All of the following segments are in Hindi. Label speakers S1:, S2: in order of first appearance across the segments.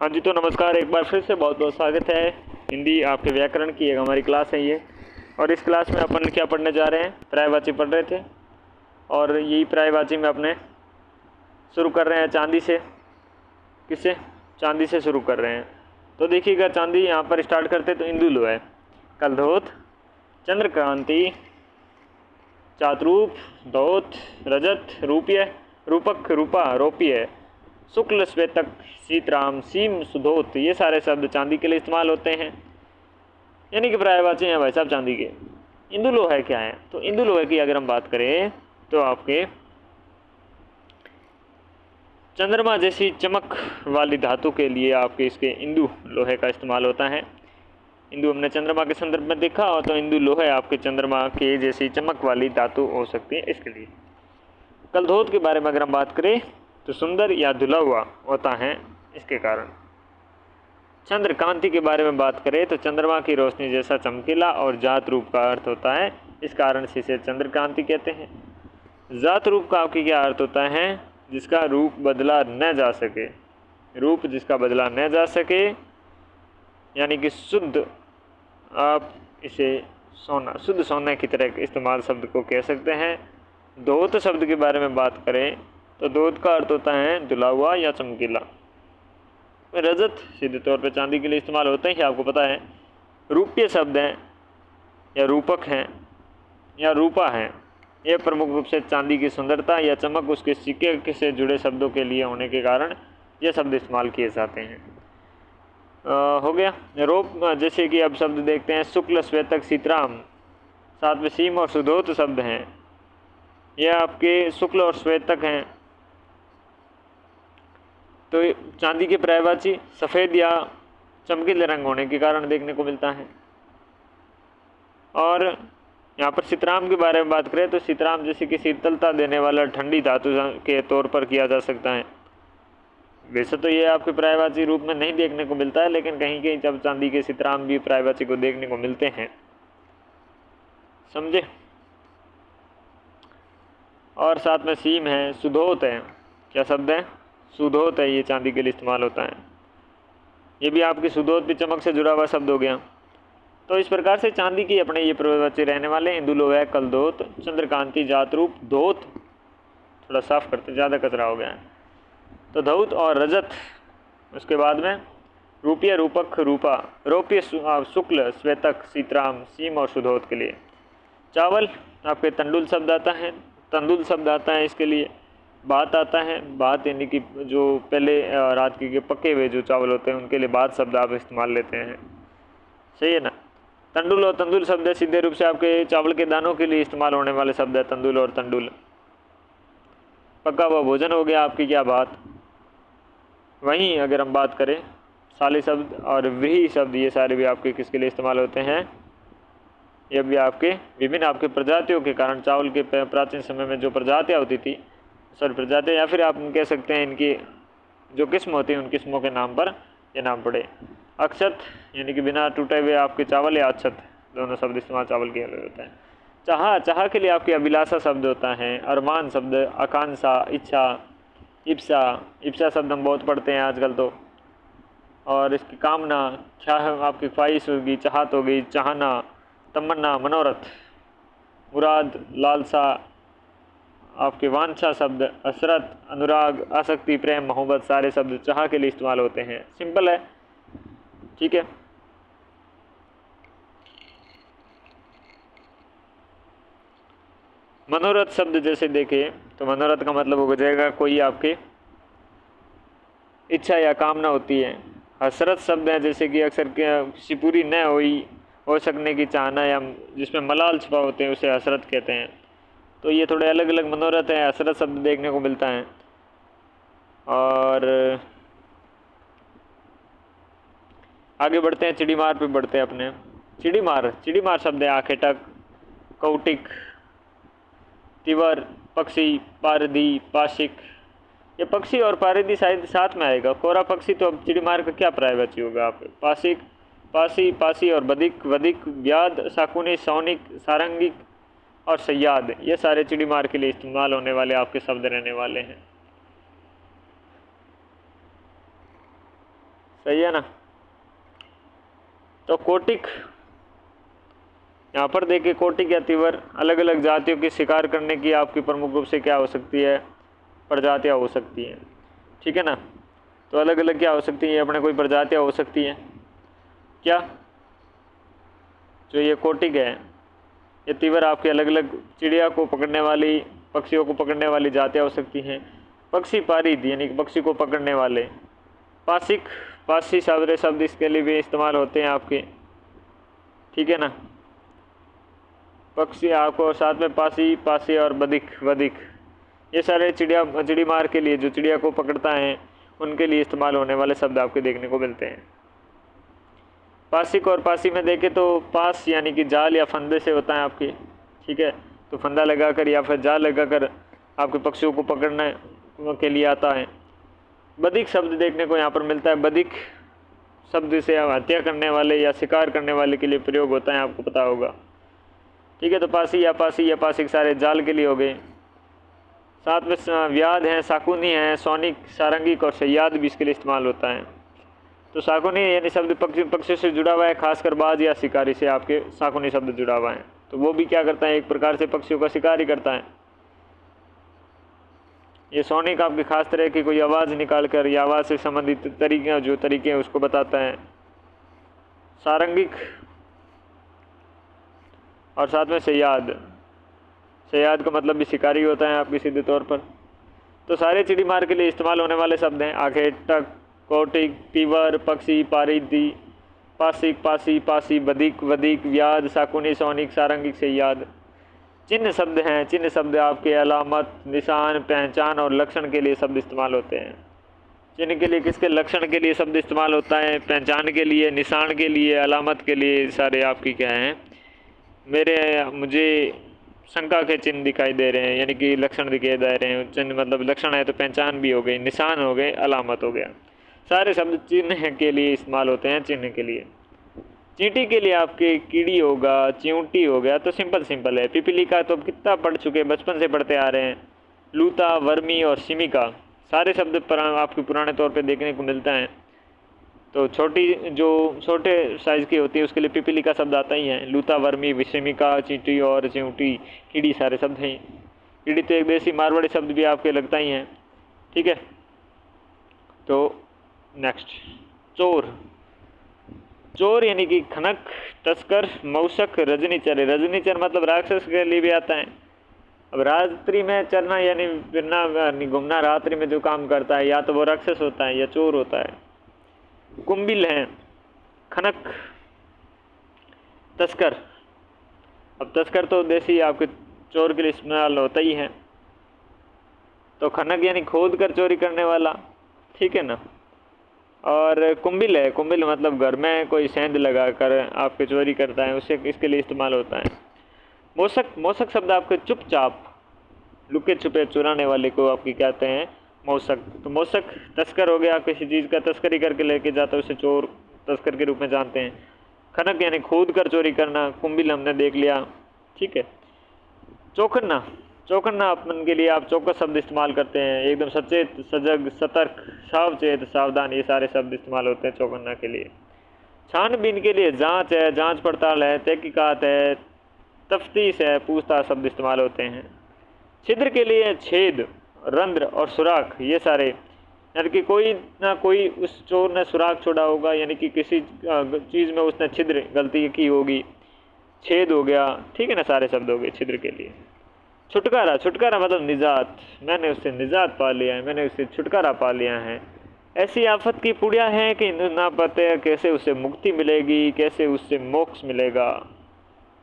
S1: हाँ जी, तो नमस्कार। एक बार फिर से बहुत बहुत स्वागत है। हिंदी आपके व्याकरण की एक हमारी क्लास है ये। और इस क्लास में अपन क्या पढ़ने जा रहे हैं? पर्यायवाची पढ़ रहे थे और यही पर्यायवाची में अपने शुरू कर रहे हैं चांदी से। किससे? चांदी से शुरू कर रहे हैं। तो देखिएगा, चांदी यहाँ पर स्टार्ट करते तो इंदु लो है, कलधोत, चंद्रकांति, चातरूप, धोत, रजत, रूप्य, रूपक, रूपा, रोप्य, शुक्ल, श्वेतक, सीतराम, सीम, सुधोत, ये सारे शब्द चांदी के लिए इस्तेमाल होते हैं। यानी कि पर्यायवाची हैं भाई साहब चांदी के। इंदु लोहे क्या है? तो इंदु लोहे की अगर हम बात करें तो आपके चंद्रमा जैसी चमक वाली धातु के लिए आपके इसके इंदु लोहे का इस्तेमाल होता है। इंदु हमने चंद्रमा के संदर्भ में देखा, और तो इंदु लोहे आपके चंद्रमा के जैसी चमक वाली धातु हो सकती है इसके लिए। कलधोत के बारे में अगर हम बात करें तो सुंदर या धुला हुआ होता है इसके कारण। चंद्रकांति के बारे में बात करें तो चंद्रमा की रोशनी जैसा चमकीला और जात रूप का अर्थ होता है, इस कारण से इसे चंद्रकांति कहते हैं। जात रूप का आपकी क्या अर्थ होता है? जिसका रूप बदला न जा सके। रूप जिसका बदला न जा सके, यानी कि शुद्ध, आप इसे सोना, शुद्ध सोने की तरह इस्तेमाल शब्द को कह सकते हैं। धोत शब्द के बारे में बात करें तो धोत का अर्थ होता है धुला हुआ या चमकीला। रजत सीधे तौर पे चांदी के लिए इस्तेमाल होते हैं, आपको पता है। रूप्य शब्द हैं या रूपक हैं या रूपा हैं, ये प्रमुख रूप से चांदी की सुंदरता या चमक उसके सिक्के से जुड़े शब्दों के लिए होने के कारण ये शब्द इस्तेमाल किए जाते हैं। हो गया रोप। जैसे कि अब शब्द देखते हैं, शुक्ल, श्वेतक, सीतराम, साथ में सीम और सुधोत शब्द हैं। यह आपके शुक्ल और श्वेतक हैं। तो चांदी के पर्यायवाची सफ़ेद या चमकीले रंग होने के कारण देखने को मिलता है। और यहाँ पर सीतराम के बारे में बात करें तो सीतराम जैसे कि शीतलता देने वाला ठंडी धातु के तौर पर किया जा सकता है। वैसे तो ये आपके पर्यायवाची रूप में नहीं देखने को मिलता है, लेकिन कहीं कहीं जब चांदी के सीतराम भी पर्यायवाची को देखने को मिलते हैं, समझे। और साथ में सीम है, सुधोत है। क्या शब्द है? सुधोत है, ये चांदी के लिए इस्तेमाल होता है। ये भी आपकी सुधोत भी चमक से जुड़ा हुआ शब्द हो गया। तो इस प्रकार से चांदी की अपने ये पर्यायवाची रहने वाले इंदु लोहे, कलधोत, चंद्रकांति, जातरूप, धोत, थोड़ा साफ करते, ज़्यादा कचरा हो गया है, तो धौत और रजत। उसके बाद में रूपया, रूपक, रूपा, रोप्य, शुक्ल, श्वेतक, सीतराम, सीम और सुधोत के लिए। चावल आपके तंडुल शब्द आता है, तंदुल शब्द आता है इसके लिए। भात आता है, भात यानी कि जो पहले रात के पके हुए जो चावल होते हैं उनके लिए भात शब्द आप इस्तेमाल लेते हैं, सही है ना। तंडुल और तंदुल शब्द सीधे रूप से आपके चावल के दानों के लिए इस्तेमाल होने वाले शब्द है, तंदुल और तंडुल। पका हुआ भोजन हो गया आपकी क्या बात। वहीं अगर हम बात करें साले शब्द और व्रीहि शब्द, ये सारे भी आपके किसके लिए इस्तेमाल होते हैं? ये भी आपके विभिन्न आपके प्रजातियों के कारण, चावल के प्राचीन समय में जो प्रजातियाँ होती थी, सॉरी प्रजातियाँ, या फिर आप कह सकते हैं इनकी जो किस्म होती हैं उन किस्मों के नाम पर ये नाम पड़े। अक्षत यानी कि बिना टूटे हुए आपके चावल, या अक्षत, दोनों शब्द इस्तेमाल चावल के लिए होता है। चाह, चाह के लिए आपकी अभिलाषा शब्द होता है। अरमान शब्द, आकांक्षा, इच्छा, इप्सा, इप्सा शब्द हम बहुत पढ़ते हैं आजकल तो। और इसकी कामना, चाह आपकी ख्वाहिश होगी, चाहत हो गई, चाहना, तमन्ना, मनोरथ, मुराद, लालसा, आपके वांछा शब्द, हसरत, अनुराग, आसक्ति, प्रेम, मोहब्बत, सारे शब्द चाह के लिए इस्तेमाल होते हैं। सिंपल है, ठीक है। मनोरथ शब्द जैसे देखें तो मनोरथ का मतलब हो जाएगा कोई आपके इच्छा या कामना होती है। हसरत शब्द है जैसे कि अक्सर किसी पूरी न हो सकने की चाहना, या जिसमें मलाल छुपा होते हैं उसे हसरत कहते हैं। तो ये थोड़े अलग अलग मनोरथ है, हसरत शब्द देखने को मिलता है। और आगे बढ़ते हैं, चिड़ीमार पे बढ़ते हैं अपने। चिड़ीमार, चिड़ीमार शब्द है आखेटक, कौटिक, तिवर, पक्षी, पारदी, पाशिक। ये पक्षी और पारदी शायद साथ में आएगा। कोरा पक्षी तो अब चिड़ीमार का क्या पर्यायवाची होगा आप? पाशिक, पासी, पासी और बदिक, वदिक, व्याध, शाकुनी, सौनिक, सारंगिक और सयाद, ये सारे चिड़ीमार के लिए इस्तेमाल होने वाले आपके शब्द रहने वाले हैं। सही है ना। तो कोटिक, यहाँ पर देखिए कोटिक या तीवर अलग अलग जातियों की शिकार करने की आपकी प्रमुख रूप से क्या हो सकती है, प्रजातियाँ हो सकती हैं, ठीक है ना। तो अलग अलग क्या हो सकती है अपने, कोई प्रजातियाँ हो सकती हैं क्या, जो ये कोटिक है ये तीवर आपकी अलग अलग चिड़िया को पकड़ने वाली, पक्षियों को पकड़ने वाली जातियाँ हो सकती हैं। पक्षी पारिद यानी कि पक्षी को पकड़ने वाले। पासिक, पासी सावरे शब्द इसके लिए भी इस्तेमाल होते हैं आपके, ठीक है ना। पक्षी आपको साथ में पासी, पासी और बदिक, वदिक, ये सारे चिड़ी मार के लिए, जो चिड़िया को पकड़ता है उनके लिए इस्तेमाल होने वाले शब्द आपके देखने को मिलते हैं। पासिक और पासी में देखें तो पास यानी कि जाल या फंदे से होता है आपके, ठीक है। तो फंदा लगाकर या फिर जाल लगाकर आपके पक्षियों को पकड़ने के लिए आता है। बदिक शब्द देखने को यहाँ पर मिलता है। बदिक शब्द से हत्या करने वाले या शिकार करने वाले के लिए प्रयोग होता है, आपको पता होगा, ठीक है। तो पासी या पासिक सारे जाल के लिए हो गए। साथ में व्याध हैं, शाकुनी हैं, सौनिक, सारंगिक और सयाद भी इसके लिए इस्तेमाल होता है। तो शाकुनी यानी शब्द पक्षी से जुड़ा हुआ है, खासकर बाज या शिकारी से आपके शाकुनी शब्द जुड़ा हुआ है। तो वो भी क्या करता है, एक प्रकार से पक्षियों का शिकार ही करता है। ये सौनिक आपकी खास तरह की कोई आवाज़ निकाल कर या आवाज़ से संबंधित तरीके हैं उसको बताता है। सारंगिक और साथ में सयाद, सयाद का मतलब भी शिकारी होता है आपकी सीधे तौर पर। तो सारे चिड़ी मार के लिए इस्तेमाल होने वाले शब्द हैं आखेटक, कोटिक, तीवर, पक्षी, पारिदी, पासिक, पासी, पासी, बदिक, वदिक, व्याध, शाकुनी, सौनिक, सारंगिक, सयाद। चिन्ह शब्द हैं, चिन्ह शब्द आपके अलामत, निशान, पहचान और लक्षण के लिए शब्द इस्तेमाल होते हैं। चिन्ह के लिए किसके, लक्षण के लिए शब्द इस्तेमाल होता है, पहचान के लिए, निशान के लिए, अलामत के लिए सारे आपकी क्या हैं, मुझे शंका के चिन्ह दिखाई दे रहे हैं, यानी कि लक्षण दिखाई दे रहे हैं। चिन्ह मतलब लक्षण है तो पहचान भी हो गई, निशान हो गए, अलामत हो गया। सारे शब्द चिन्ह के लिए इस्तेमाल होते हैं, चिन्ह के लिए। चींटी के लिए आपके कीड़ी होगा, चिऊंटी हो गया, तो सिंपल है। पिपीलिका तो कितना पढ़ चुके, बचपन से पढ़ते आ रहे हैं। लूता, वर्मी और सिमिका सारे शब्द आपके पुराने तौर पे देखने को मिलता है। तो जो छोटे साइज़ की होती है उसके लिए पिपीलिका शब्द आता ही है। लूता, वर्मी, विषमिका, चींटी और चिऊंटी, कीड़ी सारे शब्द हैं। कीड़ी तो एक देसी मारवाड़ी शब्द भी आपके लगता ही है, ठीक है। तो नेक्स्ट, चोर। चोर यानी कि खनक, तस्कर, मौसक, रजनीचर। रजनीचर मतलब राक्षस के लिए भी आता है। अब रात्रि में चरना यानी फिरना, घूमना, रात्रि में जो काम करता है या तो वो राक्षस होता है या चोर होता है। कुंबिल हैं, खनक, तस्कर। अब तस्कर तो देसी आपके चोर के लिए इस्तेमाल होता ही है। तो खनक यानी खोद कर चोरी करने वाला, ठीक है ना। और कुंबिल है, कुंबिल मतलब घर में कोई सेंध लगा कर आपके चोरी करता है, उससे इसके लिए इस्तेमाल होता है। मोसक, मोसक शब्द आपके चुपचाप लुके छुपे चुराने वाले को आपकी कहते हैं मोसक। तो मोसक तस्कर हो गया, किसी चीज़ का तस्करी करके लेके जाता है उसे चोर, तस्कर के रूप में जानते हैं। खनक यानी खोद कर चोरी करना, कुंबिल हमने देख लिया, ठीक है। चौकन्ना, चौकन्ना अपन के लिए आप चौकस शब्द इस्तेमाल करते हैं, एकदम सचेत, सजग, सतर्क, सावचेत, सावधान, ये सारे शब्द इस्तेमाल होते हैं चौकन्ना के लिए। छानबीन के लिए जांच है, जांच पड़ताल है, तहकीकात है, तफ्तीश है, पूछताछ शब्द इस्तेमाल होते हैं। छिद्र के लिए छेद, रंध्र और सुराख, ये सारे, यानी कि कोई ना कोई उस चोर ने सुराख छोड़ा होगा, यानी कि किसी चीज़ में उसने छिद्र गलती की होगी, छेद हो गया, ठीक है ना। सारे शब्द हो गए छिद्र के लिए। छुटकारा, छुटकारा मतलब निजात, मैंने उससे निजात पा लिया है, मैंने उससे छुटकारा पा लिया है। ऐसी आफत की पुड़िया है कि ना पता कैसे उससे मुक्ति मिलेगी, कैसे उससे मोक्ष मिलेगा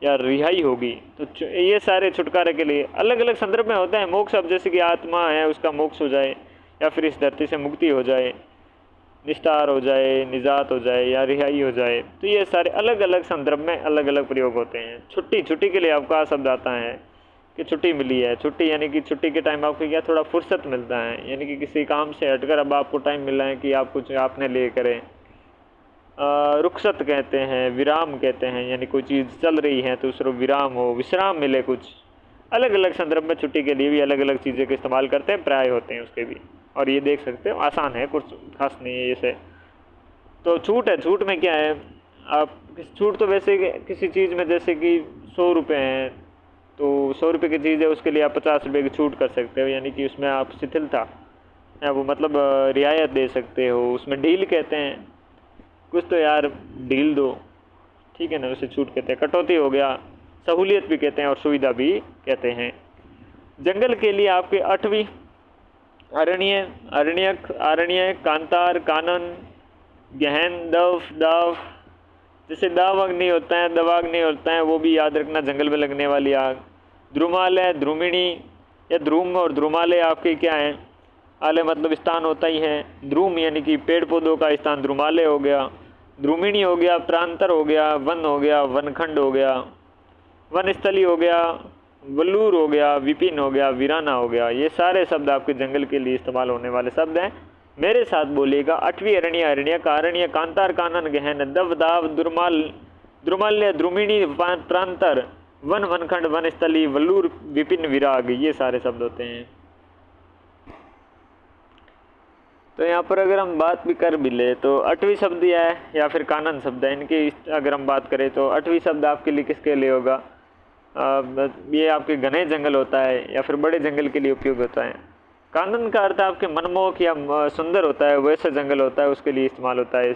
S1: या रिहाई होगी। तो ये सारे छुटकारे के लिए अलग अलग संदर्भ में होता है। मोक्ष अब जैसे कि आत्मा है उसका मोक्ष हो जाए, या फिर इस धरती से मुक्ति हो जाए, निस्तार हो जाए, निजात हो जाए या रिहाई हो जाए। तो ये सारे अलग अलग संदर्भ में अलग अलग प्रयोग होते हैं। छुट्टी, छुट्टी के लिए आपका शब्द आता है कि छुट्टी मिली है। छुट्टी यानी कि छुट्टी के टाइम आपको क्या थोड़ा फुर्सत मिलता है, यानी कि किसी काम से हटकर अब आपको टाइम मिला है कि आप कुछ आपने लिए करें। रुखसत कहते हैं, विराम कहते हैं, यानी कोई चीज़ चल रही है तो उसको विराम हो, विश्राम मिले। कुछ अलग अलग संदर्भ में छुट्टी के लिए भी अलग अलग चीज़ें का इस्तेमाल करते हैं, प्राय होते हैं उसके भी। और ये देख सकते हो आसान है, कुछ खास नहीं है। जैसे तो छूट है, छूट में क्या है, आप छूट तो वैसे किसी चीज़ में जैसे कि 100 रुपये हैं, तो 100 रुपये की चीज़ है, उसके लिए आप 50 रुपये की छूट कर सकते हो, यानी कि उसमें आप शिथिलता है वो मतलब रियायत दे सकते हो, उसमें डील कहते हैं, कुछ तो यार डील दो, ठीक है ना, उसे छूट कहते हैं। कटौती हो गया, सहूलियत भी कहते हैं और सुविधा भी कहते हैं। जंगल के लिए आपके 8वीं अरण्य, अरण्यक, आरण्य, कांतार, कानन, गहन, दव, दाव, जैसे दाव अग्नि होता है, दवाग्नि होता है, वो भी याद रखना, जंगल में लगने वाली आग। द्रुमालय, द्रुमिणी या ध्रुम और द्रुमालय आपके क्या हैं, आलय मतलब स्थान होता ही है, ध्रुम यानी कि पेड़ पौधों का स्थान द्रुमालय हो गया, द्रुमिणी हो गया, प्रांतर हो गया, वन हो गया, वनखंड हो गया, वनस्थली हो गया, वल्लूर हो गया, विपिन हो गया, वीराना हो गया। ये सारे शब्द आपके जंगल के लिए इस्तेमाल होने वाले शब्द हैं। मेरे साथ बोलिएगा, 8वीं अरण्य, अरण्य, कारण्य, कांतार, कानन, गहन, दव, दाव, दुर्माल, द्रुमाल्य, द्रुमिणी, प्रांतर, वन, वनखंड, वनस्थली, वल्लूर, विपिन, विराग, ये सारे शब्द होते हैं। तो यहाँ पर अगर हम बात भी कर भी ले तो 8वीं शब्द यह है या फिर कानन शब्द है, इनकी अगर हम बात करें तो 8वीं शब्द आपके लिए किसके लिए होगा, ये आपके घने जंगल होता है या फिर बड़े जंगल के लिए उपयोग होता है। कानन का अर्थ आपके मनमोहक या सुंदर होता है, वैसा जंगल होता है, उसके लिए इस्तेमाल होता है,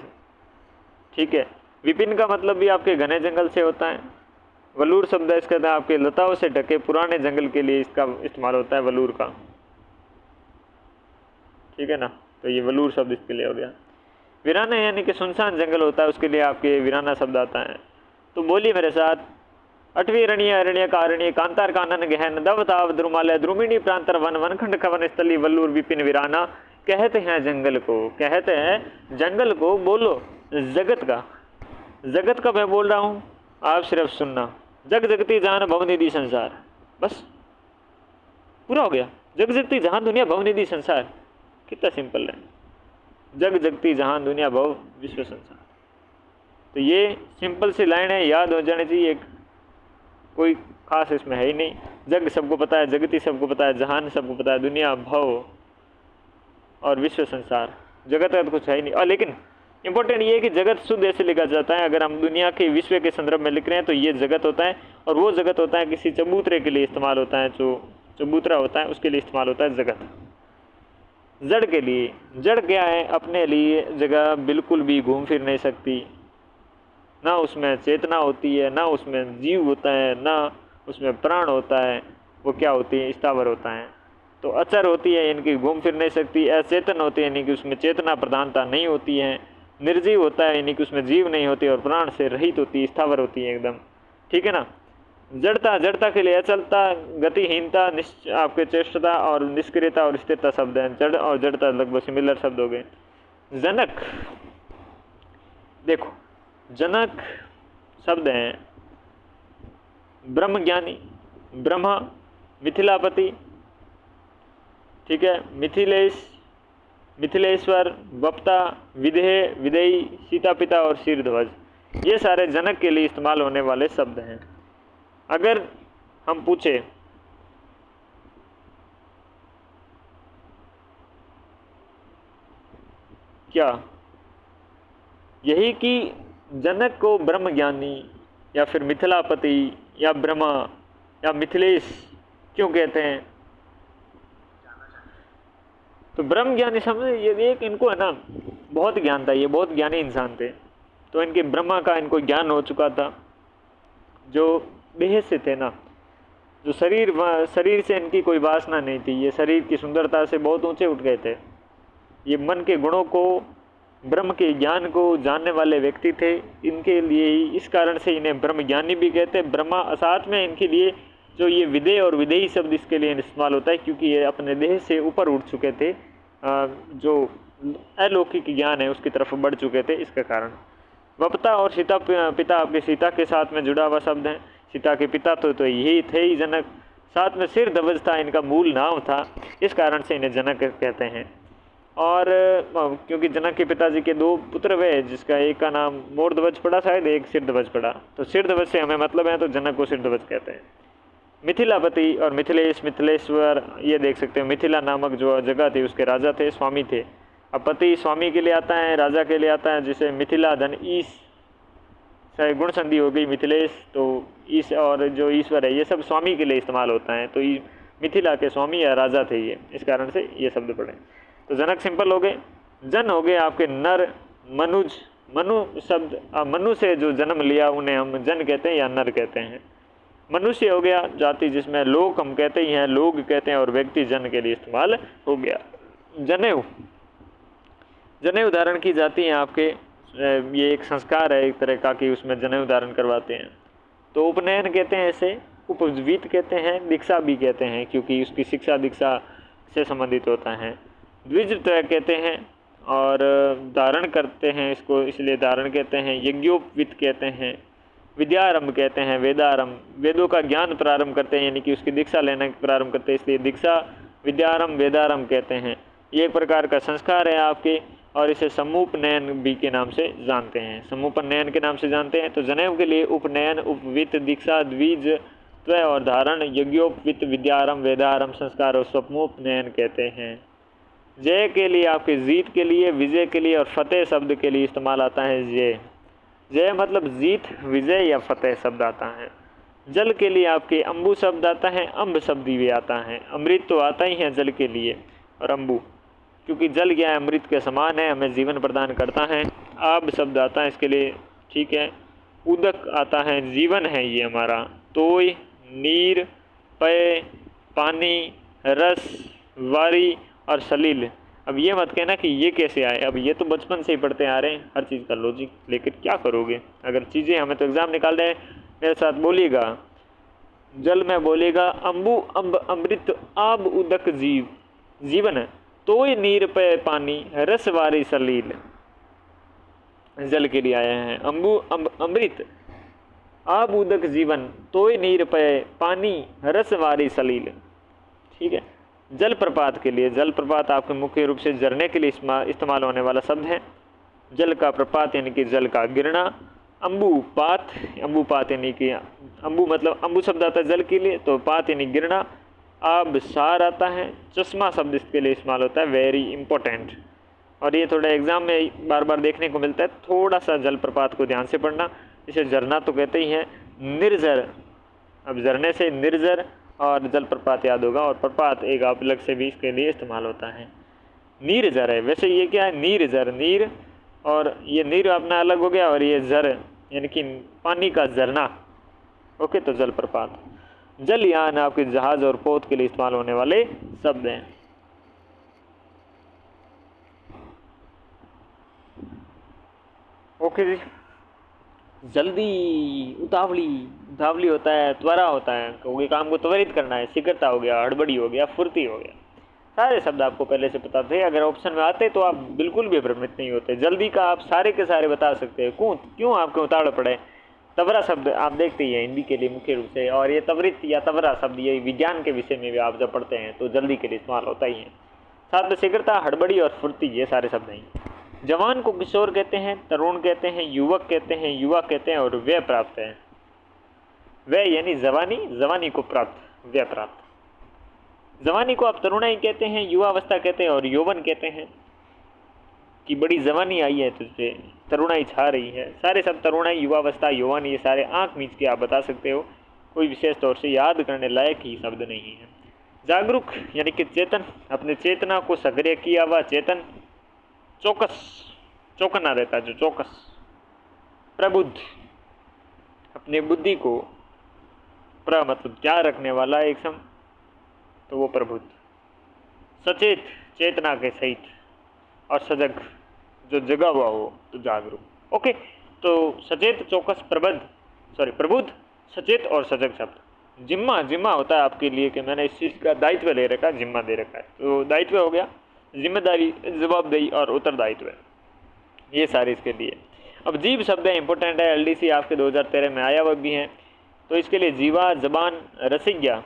S1: ठीक है। विपिन का मतलब भी आपके घने जंगल से होता है। वलूर शब्द है, इसका अर्थ आपके लताओं से ढके पुराने जंगल के लिए इसका इस्तेमाल होता है, वलूर का, ठीक है ना। तो ये वलूर शब्द इसके लिए हो गया। वीराना यानी कि सुनसान जंगल होता है, उसके लिए आपके वीराना शब्द आता है। तो बोलिए मेरे साथ, 8वीं अरण्य, अरण्य, कारण्य, कांतार, कानन, गहन, दव, ताव, द्रुमालय, द्रुमिणी, प्रांतर, वन, वनखंड, खवन स्थली, वल्लूर, विपिन, वीराना कहते हैं जंगल को, कहते हैं जंगल को। बोलो जगत का, जगत का मैं बोल रहा हूँ, आप सिर्फ सुनना। जग जगती जहान भवनिधि संसार, बस पूरा हो गया। जग जगती जहान दुनिया भवनिधि संसार, कितना सिंपल है। जग जगती जहान दुनिया भव विश्व संसार, तो ये सिंपल सी लाइन है, याद हो जानी चाहिए, कोई खास इसमें है ही नहीं। जग सबको पता है, जगती सबको पता है, जहान सबको पता है, दुनिया भव और विश्व संसार, जगत का तो कुछ है ही नहीं। और लेकिन इंपॉर्टेंट ये है कि जगत शुद्ध ऐसे लिखा जाता है, अगर हम दुनिया के विश्व के संदर्भ में लिख रहे हैं तो ये जगत होता है, और वो जगत होता है किसी चबूतरे के लिए इस्तेमाल होता है, जो चबूतरा होता है उसके लिए इस्तेमाल होता है जगत। जड़ के लिए, जड़ क्या है, अपने लिए जगह बिल्कुल भी घूम फिर नहीं सकती, ना उसमें चेतना होती है, ना उसमें जीव होता है, ना उसमें प्राण होता है, वो क्या होती है, स्थावर होता है। तो अचर होती है, इनकी घूम फिर नहीं सकती। अचेतन होती है, यानी कि उसमें चेतना प्रधानता नहीं होती है। निर्जीव होता है, यानी कि उसमें जीव नहीं होती, और प्राण से रहित होती है, स्थावर होती है एकदम, ठीक है ना। जड़ता, जड़ता के लिए अचलता, गतिहीनता, आपके चेष्टता और निष्क्रियता और स्थिरता शब्द हैं। जड़ और जड़ता लगभग सिमिलर शब्द हो गए। जनक, देखो जनक शब्द हैं ब्रह्मज्ञानी, ब्रह्मा, मिथिलापति, ठीक है, मिथिलेश, मिथिलेश्वर, वप्ता, विदेह, विदेही, सीता पिता और शीरध्वज, ये सारे जनक के लिए इस्तेमाल होने वाले शब्द हैं। अगर हम पूछे क्या यही कि जनक को ब्रह्मज्ञानी या फिर मिथिलापति या ब्रह्मा या मिथिलेश क्यों कहते हैं, तो ब्रह्म ज्ञानी समझ, ये एक इनको है ना बहुत ज्ञान था, ये बहुत ज्ञानी इंसान थे, तो इनके ब्रह्मा का इनको ज्ञान हो चुका था, जो बेहद से थे ना, जो शरीर से इनकी कोई वासना नहीं थी, ये शरीर की सुंदरता से बहुत ऊंचे उठ गए थे, ये मन के गुणों को, ब्रह्म के ज्ञान को जानने वाले व्यक्ति थे। इनके लिए ही, इस कारण से इन्हें ब्रह्म ज्ञानी भी कहते, ब्रह्मा। साथ में इनके लिए जो ये विदेह और विदेही शब्द इसके लिए इस्तेमाल होता है, क्योंकि ये अपने देह से ऊपर उठ चुके थे, जो अलौकिक ज्ञान है उसकी तरफ बढ़ चुके थे, इसके कारण। वप्ता और सीता पिता आपके सीता के साथ में जुड़ा हुआ शब्द है। सीता के पिता तो यही थे ही जनक, साथ में सिर ध्वज था, इनका मूल नाम था, इस कारण से इन्हें जनक कहते हैं। और क्योंकि जनक के पिताजी के 2 पुत्र हुए, जिसका एक का नाम मोरध्वज पड़ा शायद, एक सिरध्वज पड़ा, तो सिरध्वज से हमें मतलब है, तो जनक को सिरध्वज कहते हैं। मिथिलापति और मिथिलेश, मिथिलेश्वर, ये देख सकते हो, मिथिला नामक जो जगह थी उसके राजा थे, स्वामी थे, अब पति स्वामी के लिए आता है, राजा के लिए आता है, जैसे मिथिला धन ईश से गुण संधि हो गई मिथिलेश, तो ईश और जो ईश्वर है ये सब स्वामी के लिए इस्तेमाल होता है। तो मिथिला के स्वामी या राजा थे ये, इस कारण से ये शब्द पढ़े। तो जनक सिंपल हो गए। जन हो गए आपके नर मनुज, मनु शब्द मनु से जो जन्म लिया उन्हें हम जन कहते हैं या नर कहते हैं। मनुष्य हो गया जाति, जिसमें लोक हम कहते ही हैं, लोग कहते हैं, और व्यक्ति जन के लिए इस्तेमाल हो गया। जनेऊ, जनेऊ धारण की जाती है आपके, ये एक संस्कार है एक तरह का कि उसमें जनेऊ धारण करवाते हैं। तो उपनयन कहते हैं ऐसे, उपवीत कहते हैं, दीक्षा भी कहते हैं क्योंकि उसकी शिक्षा दीक्षा से संबंधित होता है। द्विजत्व कहते हैं और धारण करते हैं इसको, इसलिए धारण कहते हैं। यज्ञोपवीत कहते हैं, विद्यारंभ कहते हैं, वेदारंभ, वेदों का ज्ञान प्रारंभ करते हैं यानी कि उसकी दीक्षा लेना प्रारंभ करते हैं, इसलिए दीक्षा विद्यारंभ वेदारंभ कहते हैं। ये एक प्रकार का संस्कार है आपके, और इसे समूपनयन भी के नाम से जानते हैं, समूपनयन के नाम से जानते हैं। तो जनेऊ के लिए उपनयन, उपवीत, दीक्षा, द्विज त्व और धारण, यज्ञोपवीत, विद्यारंभ, वेदारंभ, संस्कार और समूपनयन कहते हैं। जय के लिए आपके जीत के लिए, विजय के लिए और फतेह शब्द के लिए इस्तेमाल आता है जय। जय मतलब जीत, विजय या फतेह शब्द आता है। जल के लिए आपके अम्बु शब्द आता है, अम्ब शब्द भी आता है। अमृत तो आता ही है जल के लिए, और अम्बु क्योंकि जल क्या है, अमृत के समान है, हमें जीवन प्रदान करता है। आब शब्द आता है इसके लिए, ठीक है। उदक आता है, जीवन है ये हमारा। तोय, नीर, पय, पानी, रस, वारी और सलील। अब ये मत कहना कि ये कैसे आए, अब ये तो बचपन से ही पढ़ते आ रहे हैं हर चीज़ का लॉजिक, लेकिन क्या करोगे अगर चीज़ें हमें तो एग्ज़ाम निकाल रहे हैं। मेरे साथ बोलिएगा, जल में बोलेगा अम्बु, अम्ब, अमृत, आब, उदक, जीव, जीवन है। तोय, नीर, पय, पानी, रस, वारी, सलील जल के लिए आए हैं। अम्बु, अम्ब, अमृत, आब, उदक, जीवन, तोय, नीर, पय, पानी, रस, वारी, सलील, ठीक है। जल प्रपात के लिए, जल प्रपात आपके मुख्य रूप से झरने के लिए इस्तेमाल होने वाला शब्द है। जल का प्रपात यानी कि जल का गिरना। अम्बुपात, अम्बुपात यानी कि अम्बु मतलब अम्बु शब्द आता है जल के लिए, तो पात यानी गिरना। आब सार आता है। चश्मा शब्द इसके लिए इस्तेमाल होता है, वेरी इंपॉर्टेंट, और ये थोड़ा एग्जाम में बार बार देखने को मिलता है। थोड़ा सा जल प्रपात को ध्यान से पढ़ना, इसे झरना तो कहते ही हैं। निर्जर, अब झरने से निर्जर और जलप्रपात याद होगा, और प्रपात एक आप अलग से भी इसके लिए इस्तेमाल होता है। नीर जर है, वैसे ये क्या है, नीर जर, नीर, और ये नीर अपना अलग हो गया, और ये जर यानी कि पानी का झरना, ओके। तो जलप्रपात। जलयान आपके जहाज और पोत के लिए इस्तेमाल होने वाले शब्द हैं। ओके जी। जल्दी, उतावली, उतावली होता है, त्वरा होता है, क्योंकि काम को त्वरित करना है। शीघ्रता हो गया, हड़बड़ी हो गया, फुर्ती हो गया, सारे शब्द आपको पहले से पता थे। अगर ऑप्शन में आते तो आप बिल्कुल भी भ्रमित नहीं होते। जल्दी का आप सारे के सारे बता सकते हैं, क्यों आपको उतावड़ पड़े। तवरा शब्द आप देखते ही हैं हिंदी के लिए मुख्य रूप से, और ये त्वरित या तवरा शब्द ये विज्ञान के विषय में भी आप जब पढ़ते हैं तो जल्दी के लिए इस्तेमाल होता ही है। साथ में शीघ्रता, हड़बड़ी और फुर्ती, ये सारे शब्द हैं। जवान को किशोर कहते हैं, तरुण कहते हैं, युवक कहते हैं, युवा कहते हैं, और व्यय प्राप्त है। व्यय यानी जवानी, जवानी को प्राप्त, व्यय प्राप्त। जवानी को आप तरुणाई कहते हैं, युवावस्था कहते हैं, और यौवन कहते हैं कि बड़ी जवानी आई है तुझे, तरुणाई छा रही है। सारे सब तरुणाई, युवावस्था, यौवन, ये सारे आंख मीच के आप बता सकते हो, कोई विशेष तौर से याद करने लायक ही शब्द नहीं है। जागरूक यानी कि चेतन, अपने चेतना को सक्रिय किया हुआ चेतन। चौकस, चौकना रहता है जो चौकस। प्रबुद्ध, अपने बुद्धि को, प्र मतलब क्या रखने वाला एक सम, तो वो प्रबुद्ध। सचेत, चेतना के सहित, और सजग, जो जगा हुआ हो, तो जागरूक। ओके, तो सचेत, चौकस, प्रबुद्ध, सचेत और सजग शब्द। जिम्मा, जिम्मा होता है आपके लिए कि मैंने इस चीज़ का दायित्व ले रखा है, जिम्मा दे रखा है, तो दायित्व हो गया, जिम्मेदारी, जवाबदेही और उत्तरदायित्व, ये सारे इसके लिए। अब जीव शब्द है, इंपॉर्टेंट है, एलडीसी आपके 2013 में आया हुआ भी है, तो इसके लिए जीवा, जबान, रसिज्ञा,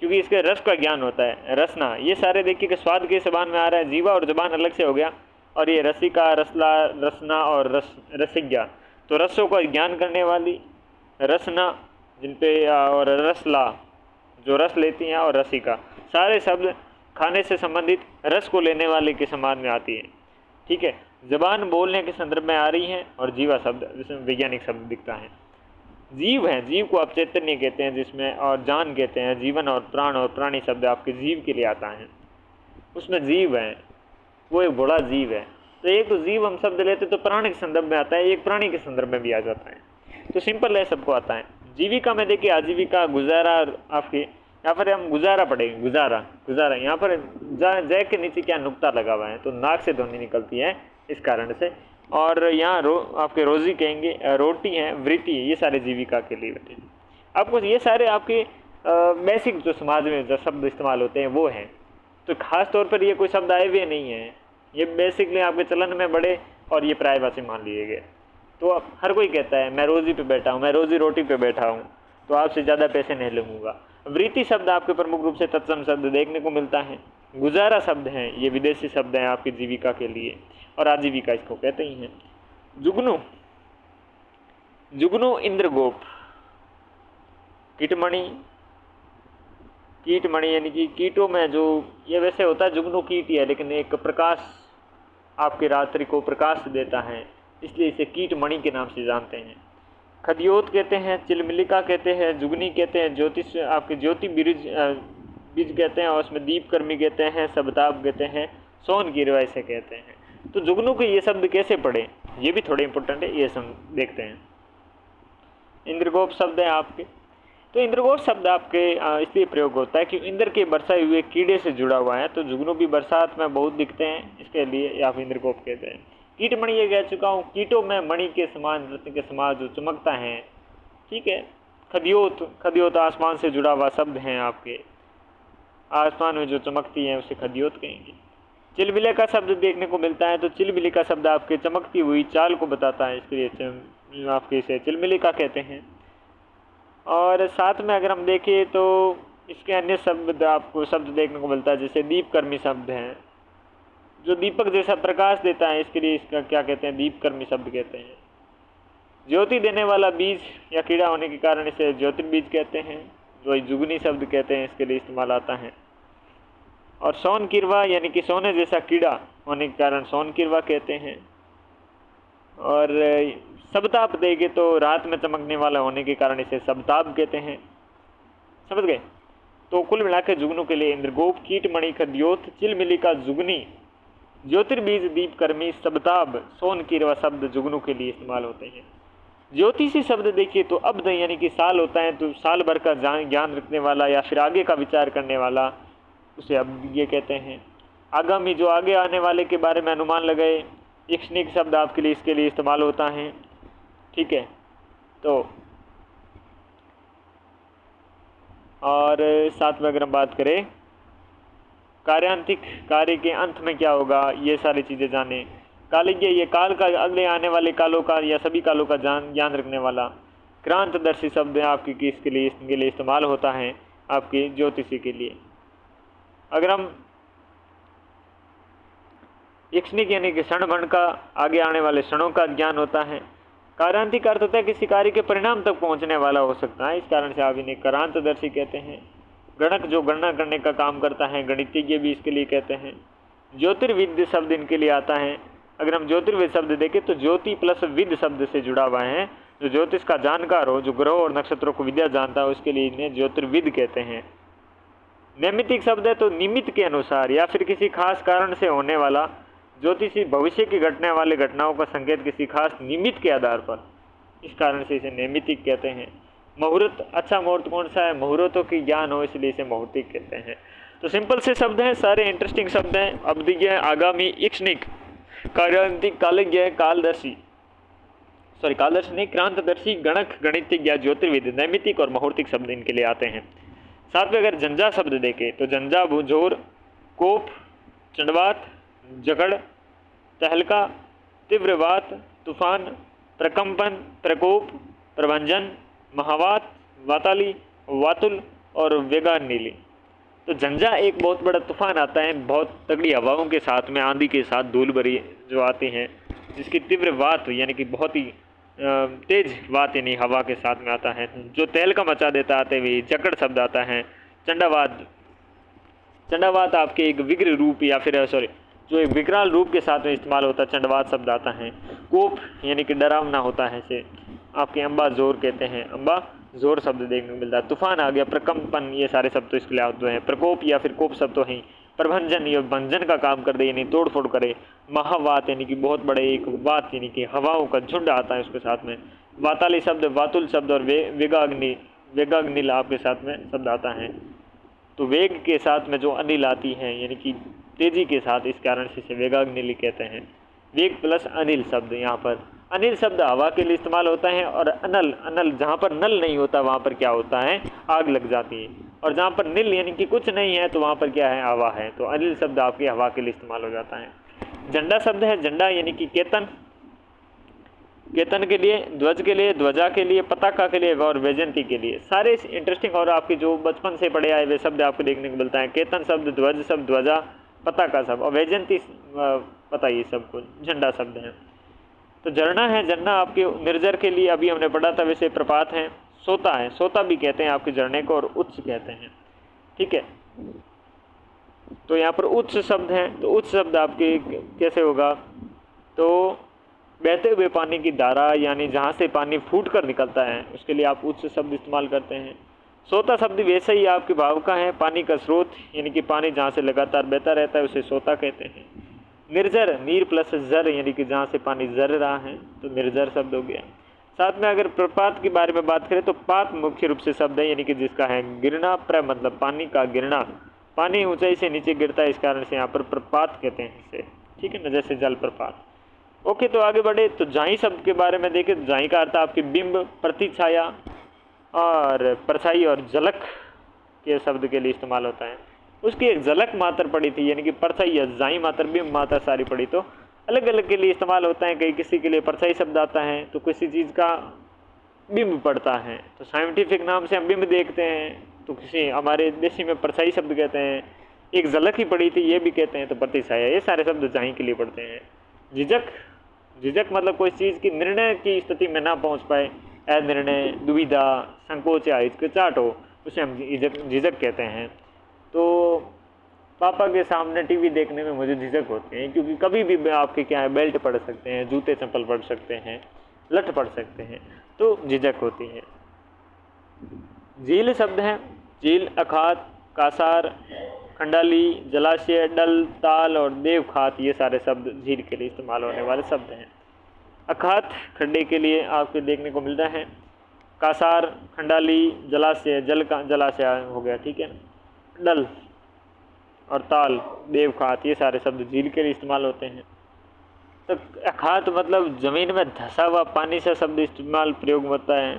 S1: क्योंकि इसके रस का ज्ञान होता है। रसना, ये सारे देखिए कि स्वाद के जबान में आ रहा है, जीवा और जबान अलग से हो गया, और ये रसिका, रसला, रसना और रसिज्ञा, तो रसों का ज्ञान करने वाली, रसना जिन पे, और रसला जो रस लेती हैं, और रसिका, सारे शब्द खाने से संबंधित रस को लेने वाले के समाज में आती है। ठीक है, जबान बोलने के संदर्भ में आ रही है और जीवा शब्द जिसमें वैज्ञानिक शब्द दिखता है। जीव है, जीव को आप चैतन्य कहते हैं जिसमें, और जान कहते हैं। जीवन और प्राण और प्राणी शब्द आपके जीव के लिए आता है, उसमें जीव है, वो एक बड़ा जीव है। तो एक तो जीव हम शब्द लेते तो प्राण के संदर्भ में आता है, एक प्राणी के संदर्भ में भी आ जाता है। तो सिंपल है, सबको आता है। जीविका में देखिए आजीविका, गुजारा, आपके यहाँ पर हम गुजारा पढ़ेंगे, गुजारा गुजारा। यहाँ पर जय के नीचे क्या नुक्ता लगा हुआ है, तो नाक से ध्वनि निकलती है इस कारण से। और यहाँ आपके रोजी कहेंगे, रोटी है, वृत्ति है, ये सारे जीविका के लिए बैठे। आपको ये सारे आपके बेसिक जो समाज में जो शब्द इस्तेमाल होते हैं वो हैं। तो खास तौर पर ये कोई शब्द आए हुए नहीं हैं, ये बेसिकली आपके चलन में बड़े और ये प्रायभाषी मान लिए गए। तो अब हर कोई कहता है मैं रोजी पे बैठा हूँ, मैं रोजी रोटी पे बैठा हूँ, तो आपसे ज़्यादा पैसे नहीं लूँगा। वृत्ति शब्द आपके प्रमुख रूप से तत्सम शब्द देखने को मिलता है। गुजारा शब्द हैं, ये विदेशी शब्द हैं आपकी जीविका के लिए, और आजीविका इसको कहते ही हैं। जुगनू, जुगनू इंद्रगोप, कीटमणि, कीटमणि यानी कि कीटों में जो ये वैसे होता है, जुगनू कीट ही है लेकिन एक प्रकाश आपकी रात्रि को प्रकाश देता है, इसलिए इसे कीटमणि के नाम से जानते हैं। खदियोत कहते हैं, चिलमिलिका कहते हैं, जुगनी कहते हैं, ज्योतिष आपके ज्योति बीज कहते हैं, और उसमें दीपकर्मी कहते हैं, सबताप कहते हैं, सोन गिरवा इसे कहते हैं। तो जुगनू के ये शब्द कैसे पढ़ें, ये भी थोड़े इंपॉर्टेंट है, ये सब देखते हैं। इंद्रगोप शब्द है आपके, तो इंद्रगोप शब्द आपके इसलिए प्रयोग होता है कि इंद्र के बरसाए हुए कीड़े से जुड़ा हुआ है। तो जुगनू भी बरसात में बहुत दिखते हैं, इसके लिए आप इंद्रगोप कहते हैं। कीटमणि ये कह चुका हूँ, कीटों में मणि के समान, रत्न के समान जो चमकता है। ठीक है, खदियोत, खदियोत आसमान से जुड़ा हुआ शब्द हैं आपके, आसमान में जो चमकती है उसे खदियोत कहेंगे। चिलबिले का शब्द देखने को मिलता है, तो चिलबिली का शब्द आपके चमकती हुई चाल को बताता है, इसके लिए आपके इसे चिलबिली का कहते हैं। और साथ में अगर हम देखें तो इसके अन्य शब्द आपको शब्द देखने को मिलता है, जैसे दीपकर्मी शब्द हैं, जो दीपक जैसा प्रकाश देता है, इसके लिए इसका क्या कहते हैं, दीपकर्मी शब्द कहते हैं। ज्योति देने वाला बीज या कीड़ा होने के कारण इसे ज्योतिर्बीज कहते हैं, जो जुगनी शब्द कहते हैं, इसके लिए इस्तेमाल आता है। और सोन किरवा यानी कि सोने जैसा कीड़ा होने के कारण सोन किरवा कहते हैं। और सबताप देंगे तो रात में चमकने वाला होने के कारण इसे सबताप कहते हैं। समझ गए? तो कुल मिलाकर जुगनू के लिए इंद्रगोप, कीटमणि, खद्योत, चिलमिलिका, जुगनी, ज्योतिर्बीज, दीपकर्मी, सबताप, सोन किरवा शब्द जुगनू के लिए इस्तेमाल होते हैं। ज्योतिषी शब्द देखिए तो अब्द यानी कि साल होता है, तो साल भर का ज्ञान रखने वाला या फिर आगे का विचार करने वाला, उसे अब्द ये कहते हैं। आगामी, जो आगे आने वाले के बारे में अनुमान लगाए। इक्ष्णिक शब्द आपके लिए इसके लिए इस्तेमाल होता है। ठीक है, तो और साथ में अगर हम बात करें कार्यांतिक, कार्य के अंत में क्या होगा, ये सारी चीज़ें जाने। कालिज्ञ, ये काल का, अगले आने वाले कालों का या सभी कालों का ज्ञान रखने वाला। क्रांतदर्शी शब्द है आपकी किसके लिए, इसके लिए इस्तेमाल होता है आपकी ज्योतिषी के लिए। अगर हम इक्ष्णिक यानी कि क्षण भण का, आगे आने वाले क्षणों का ज्ञान होता है। कार्यांतिक अर्थ होता है किसी कार्य के परिणाम तक पहुंचने वाला हो सकता है, इस कारण से आप इन्हें क्रांतदर्शी कहते हैं। गणक, जो गणना करने का काम करता है, गणितज्ञ भी इसके लिए कहते हैं। ज्योतिर्विद्य शब्द इनके लिए आता है। अगर हम ज्योतिर्विद शब्द देखें तो ज्योति प्लस विद शब्द से जुड़ा हुआ है। जो ज्योतिष का जानकार हो, जो ग्रहों और नक्षत्रों को विद्या जानता है, उसके लिए इन्हें ज्योतिर्विद कहते हैं। नैमित्तिक शब्द है तो निमित्त के अनुसार या फिर किसी खास कारण से होने वाला। ज्योतिषी भविष्य की घटने वाले घटनाओं का संकेत किसी खास निमित्त के आधार पर, इस कारण से इसे नैमित्तिक कहते हैं। मुहूर्त, अच्छा मुहूर्त कौन सा है, मुहूर्तों की ज्ञान हो, इसलिए इसे मुहूर्तिक कहते हैं। तो सिंपल से शब्द हैं, सारे इंटरेस्टिंग शब्द हैं। अब्दिज्ञ, आगामी, इक्ष्णिक, कार्यांतिक, कालिज्ञ, कालदर्शी, कालदर्शी नहीं, क्रांतदर्शी, गणक, गणितज्ञ, ज्योतिर्विद, नैमित्तिक और मुहूर्तिक शब्द इनके लिए आते हैं। साथ में अगर जंजा शब्द देखें तो जंजा, भुजोर, कोप, चंडवात, जगड़, तहलका, तीव्रवात, तूफान, प्रकंपन, प्रकोप, प्रभंजन, महावात, वाताली, वातुल और वेगान नीली। तो झंझा एक बहुत बड़ा तूफान आता है, बहुत तगड़ी हवाओं के साथ में, आंधी के साथ धूल भरी जो आती हैं, जिसकी तीव्र वात यानी कि बहुत ही तेज वात यानी हवा के साथ में आता है, जो तहलका मचा देता आते हुए। जकड़ शब्द आता है। चंडावाद, चंडावात आपके एक विग्र रूप या फिर जो एक विकराल रूप के साथ में इस्तेमाल होता है, चंडवात शब्द आता है। कोप यानी कि डरावना होता है, इसे आपके अम्बा जोर कहते हैं, अम्बा जोर शब्द देखने को मिलता है। तूफान आ गया, प्रकंपन, ये सारे शब्द तो इसके लिए आते हैं। प्रकोप या फिर कोप शब्द तो है। प्रभंजन, ये भंजन का काम कर दे यानी तोड़ फोड़ करे। महावात यानी कि बहुत बड़े एक वात यानी कि हवाओं का झुंड आता है उसके साथ में। वाताली शब्द, वातुल शब्द और वेगाग्नि, वेगाग्निल आपके साथ में शब्द आता है। तो वेग के साथ में जो अनिल आती है यानी कि तेजी के साथ, इस कारण से इसे वेगाग्निल कहते हैं। वेग प्लस अनिल शब्द, यहाँ पर अनिल शब्द हवा के लिए इस्तेमाल होता है। और अनल, अनल जहाँ पर नल नहीं होता वहाँ पर क्या होता है, आग लग जाती है। और जहाँ पर नील यानी कि कुछ नहीं है तो वहाँ पर क्या है, हवा है। तो अनिल शब्द आपके हवा के लिए इस्तेमाल हो जाता है। झंडा शब्द है, झंडा यानी कि केतन, केतन के लिए, ध्वज के लिए, ध्वजा के लिए, पताका के लिए और वैजयंती के लिए। सारे इंटरेस्टिंग और आपके जो बचपन से पढ़े आए वे शब्द आपको देखने को मिलता है। केतन शब्द, ध्वज शब्द, ध्वजा, पताका शब्द और वैजयंती पता ये सब कुछ झंडा शब्द है। तो झरना है, झरना आपके निर्जर के लिए अभी हमने पढ़ा था, वैसे प्रपात है। सोता है, सोता भी कहते हैं आपके झरने को, और उच्च कहते हैं, ठीक है। तो यहाँ पर उच्च शब्द है, तो उच्च शब्द आपके कैसे होगा, तो बहते हुए पानी की धारा यानी जहाँ से पानी फूट कर निकलता है उसके लिए आप उच्च शब्द इस्तेमाल करते हैं। सोता शब्द वैसे ही आपके भाव का है, पानी का स्रोत यानी कि पानी जहाँ से लगातार बहता रहता है उसे सोता कहते हैं। निर्जर, नीर प्लस जर यानी कि जहाँ से पानी जर रहा है तो निर्जर शब्द हो गया। साथ में अगर प्रपात के बारे में बात करें तो पात मुख्य रूप से शब्द है यानी कि जिसका है गिरना, प्र मतलब पानी का गिरना, पानी ऊंचाई से नीचे गिरता है, इस कारण से यहाँ पर प्रपात कहते हैं इसे, ठीक है ना, जैसे जल प्रपात। ओके, तो आगे बढ़े तो जाई शब्द के बारे में देखें। जाई का अर्थ आपकी बिंब, प्रतिछाया और परछाई और झलक के शब्द के लिए इस्तेमाल होता है। उसकी एक झलक मात्र पड़ी थी यानी कि परछाई या जाई मात्र, बिंब मात्र सारी पड़ी, तो अलग अलग के लिए इस्तेमाल होता है। कहीं किसी के लिए परछाई शब्द आता है तो किसी चीज़ का बिंब पड़ता है, तो साइंटिफिक नाम से हम बिंब देखते हैं, तो किसी हमारे देशी में परछाई शब्द कहते हैं। एक झलक ही पड़ी थी ये भी कहते हैं, तो प्रतिछाया, ये सारे शब्द जाई के लिए पड़ते हैं। झिझक, झिझक मतलब कोई चीज़ की निर्णय की स्थिति में ना पहुंच पाए, अनिर्णय, दुविधा, संकोच या हिचकिचाहट हो, उसे हम झिझक कहते हैं। तो पापा के सामने टीवी देखने में मुझे झिझक होती है, क्योंकि कभी भी आपके क्या है, बेल्ट पड़ सकते हैं, जूते चप्पल पड़ सकते हैं, लठ पड़ सकते हैं, तो झिझक होती है। झील शब्द है, झील, अखात, कासार, खंडाली, जलाशय, डल, ताल और देवखात, ये सारे शब्द झील के लिए इस्तेमाल होने वाले शब्द हैं। अखात खड्डे के लिए आपको देखने को मिलता है। कासार, खंडाली, जलाशय, जल का जलाशय हो गया, ठीक है। डल और ताल, देवखात, ये सारे शब्द झील के लिए इस्तेमाल होते हैं। तो अखात मतलब ज़मीन में धंसा हुआ पानी से शब्द इस्तेमाल प्रयोग होता है।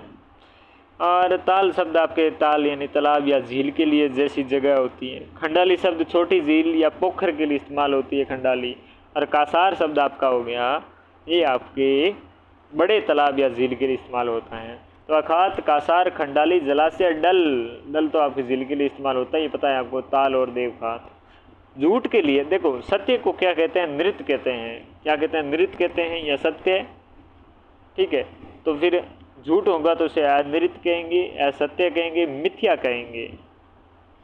S1: और ताल शब्द आपके ताल यानी तालाब या झील के लिए जैसी जगह होती है। खंडाली शब्द छोटी झील या पोखर के लिए इस्तेमाल होती है खंडाली। और कासार शब्द आपका हो गया, ये आपके बड़े तालाब या झील के लिए इस्तेमाल होता है। तो अखात, कासार, खंडाली, जलाशय, डल, डल तो आपकी झील के लिए इस्तेमाल होता है, ये पता है आपको, ताल और देवखात। झूठ के लिए देखो, सत्य को क्या कहते हैं, नृत्य कहते हैं। क्या कहते हैं, नृत्य कहते हैं या सत्य, ठीक है। तो फिर झूठ होगा तो उसे अनृत कहेंगे, असत्य कहेंगे, मिथ्या कहेंगे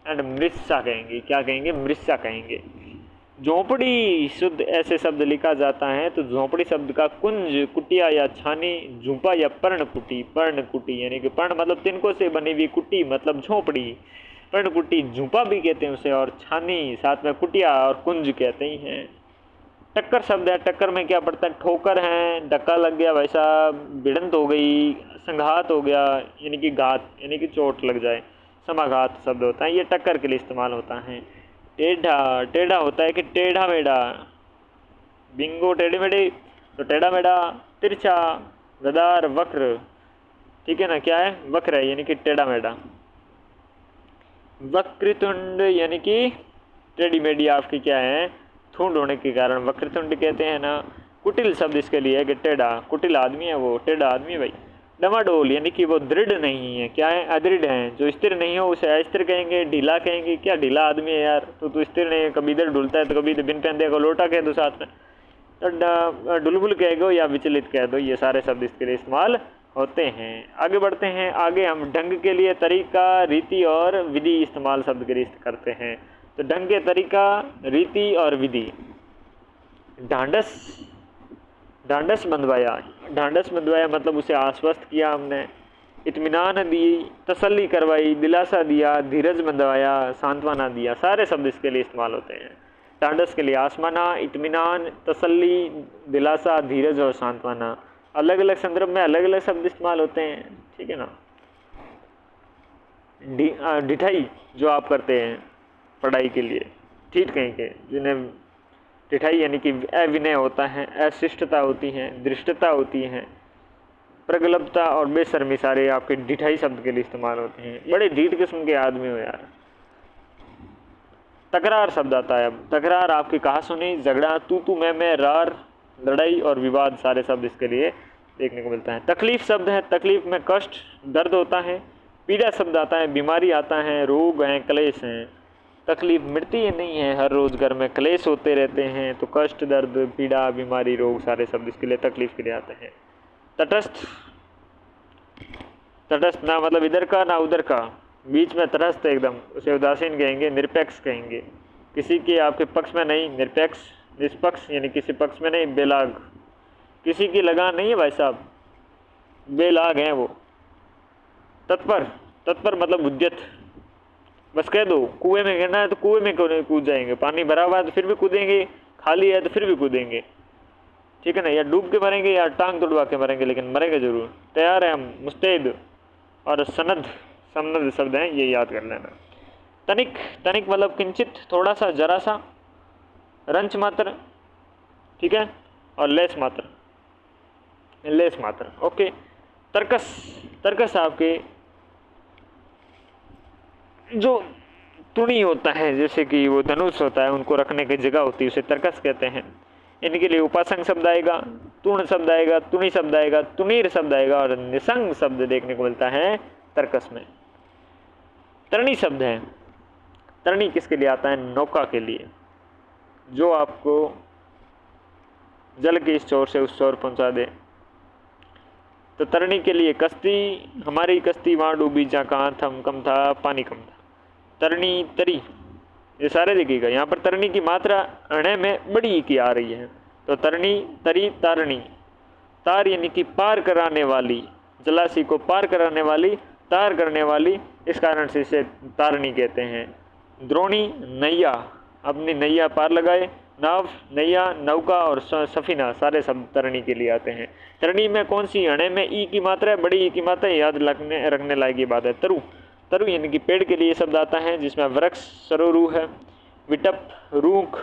S1: एंड मृस्सा कहेंगे। क्या कहेंगे, मृस्सा कहेंगे। झोंपड़ी शुद्ध ऐसे शब्द लिखा जाता है, तो झोंपड़ी शब्द का कुंज, कुटिया या छानी, झूपा या पर्णकुटी, पर्णकुटी यानी कि पर्ण मतलब तिनकों से बनी हुई, कुटी मतलब झोंपड़ी, पर्णकुटी, झूपा भी कहते हैं उसे, और छानी साथ में कुटिया और कुंज कहते ही हैं। टक्कर शब्द है, टक्कर में क्या पड़ता है, ठोकर है, धक्का लग गया वैसा, भिड़ंत हो गई, संघात हो गया यानी कि घात यानी कि चोट लग जाए, समाघात शब्द होता है, ये टक्कर के लिए इस्तेमाल होता है। टेढ़ा, टेढ़ा होता है कि टेढ़ा मेढ़ा, बिंगो टेढ़े मेढ़े, तो टेढ़ा मेढ़ा, तिरछा, गदार, वक्र, ठीक है ना, क्या है, वक्र है यानी कि टेढ़ा मेढ़ा। वक्रतुंड यानी कि टेढ़ी मेढ़ी आपकी क्या है, ठूंड होने के कारण वक्रतुंड कहते हैं ना। कुटिल शब्द इसके लिए है कि टेढ़ा, कुटिल आदमी है वो, टेढ़ा आदमी है भाई। डमाडोल यानी कि वो दृढ़ नहीं है, क्या है, अदृढ़ है, जो स्थिर नहीं हो उसे अस्थिर कहेंगे, ढीला कहेंगे। क्या ढीला आदमी है यार, तो तू स्थिर नहीं है, कभी इधर डुलता है तो कभी बिन पहनते को लोटा कह दो साथ में, तो डुलबुल कह दो या विचलित कह दो, ये सारे शब्द इसके लिए इस्तेमाल होते हैं। आगे बढ़ते हैं, आगे हम ढंग के लिए तरीका, रीति और विधि इस्तेमाल शब्द के लिए करते हैं। तो ढंग के तरीका, रीति और विधि। ढांढस, ढांढस बंधवाया, ढांढस बंधवाया मतलब उसे आश्वस्त किया हमने, इत्मीनान दी, तसल्ली करवाई, दिलासा दिया, धीरज बंधवाया, सांत्वना दिया, सारे शब्द इसके लिए इस्तेमाल होते हैं। ढांढस के लिए आसमाना, इत्मीनान, तसल्ली, दिलासा, धीरज और सांत्वना, अलग अलग संदर्भ में अलग अलग शब्द इस्तेमाल होते हैं, ठीक है ना। ढिठाई जो आप करते हैं पढ़ाई के लिए, ठीक कहीं के, जिन्हें ढिठाई यानी कि अविनय होता है, अशिष्टता होती है, दृष्टता होती है, प्रगल्भता और बेशर्मी, सारे आपके ढिठाई शब्द के लिए इस्तेमाल होते हैं। बड़े ढीठ किस्म के आदमी हो यार। तकरार शब्द आता है अब। तकरार आपकी कहा सुनी, झगड़ा, तू मैं, रार, लड़ाई और विवाद, सारे शब्द इसके लिए देखने को मिलता है। तकलीफ शब्द है, तकलीफ में कष्ट, दर्द होता है। पीड़ा शब्द आता है, बीमारी आता है, रोग हैं, क्लेश हैं। तकलीफ मिटती ही नहीं है, हर रोज घर में क्लेश होते रहते हैं, तो कष्ट, दर्द, पीड़ा, बीमारी, रोग, सारे शब्द इसके लिए तकलीफ के लिए आते हैं। तटस्थ, तटस्थ ना मतलब इधर का ना उधर का, बीच में तटस्थ एकदम, उसे उदासीन कहेंगे, निरपेक्ष कहेंगे, किसी के आपके पक्ष में नहीं, निरपेक्ष, निष्पक्ष यानी किसी पक्ष में नहीं, बेलाग, किसी की लगान नहीं है भाई साहब, बेलाग हैं वो। तत्पर, तत्पर मतलब उद्यत, बस कह दो कुएं में गिरना है तो कुएं में क्यों नहीं कूद जाएंगे, पानी भरा हुआ है तो फिर भी कूदेंगे, खाली है तो फिर भी कूदेंगे, ठीक है ना। या डूब के मरेंगे या टांग तुड़वा के मरेंगे, लेकिन मरेंगे जरूर। तैयार है हम, मुस्तैद। और सनद, सनद शब्द हैं, ये याद कर लेना। तनिक, तनिक मतलब किंचित, थोड़ा सा, जरा सा। रंच मात्र, ठीक है, और लेस मात्र, लेस मात्र, ओके। तर्कस, तर्कस आपके जो तुणी होता है, जैसे कि वो धनुष होता है, उनको रखने की जगह होती है, उसे तर्कस कहते हैं। इनके लिए उपासंग शब्द आएगा, तुण शब्द आएगा, तुणी शब्द आएगा, तुनीर शब्द आएगा और निसंग शब्द देखने को मिलता है तर्कस में। तरणी शब्द है, तरणी किसके लिए आता है, नौका के लिए, जो आपको जल के इस छोर से उस छोर पहुंचा दे। तो तरणी के लिए कश्ती, हमारी कश्ती वहां डूबी जहाँ कहाँ थम कम था, पानी कम था। तरणी, तरी, ये सारे देखिएगा, यहाँ पर तरणी की मात्रा अणे में बड़ी की आ रही है, तो तरणी, तरी, तारणी। तार यानी कि पार कराने वाली, जलाशय को पार कराने वाली, तार करने वाली, इस कारण से इसे तारणी कहते हैं। द्रोणी, नैया, अपनी नैया पार लगाए। नाव, नैया, नौका और सफीना, सारे शब्द तरणी के लिए आते हैं। तरणी में कौन सी, अणे में ई की मात्रा है, बड़ी ई की मात्रा है, याद रखने लायक ये बात है। तरु, तरु यानी कि पेड़ के लिए शब्द आता है, जिसमें वृक्ष, सरोरु है। विटप, रूख,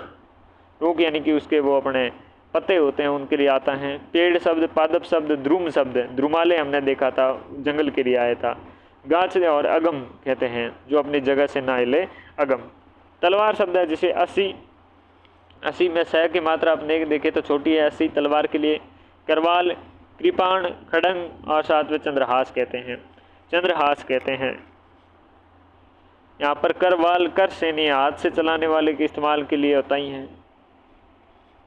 S1: रूख यानी कि उसके वो अपने पत्ते होते हैं, उनके लिए आता है। पेड़ शब्द, पादप शब्द, द्रुम शब्द, द्रुमालय हमने देखा था, जंगल के लिए आया था। गाछ और अगम कहते हैं, जो अपनी जगह से ना हिले, अगम। तलवार शब्द है, जैसे 80, 80 में सह की मात्रा अपने देखे तो छोटी है, 80 तलवार के लिए। करवाल, कृपाण, खड़ंग और साथ में चंद्रहास कहते हैं, चंद्रहास कहते हैं। यहाँ पर करवाल, कर सैनी, हाथ से चलाने वाले के इस्तेमाल के लिए होता ही है।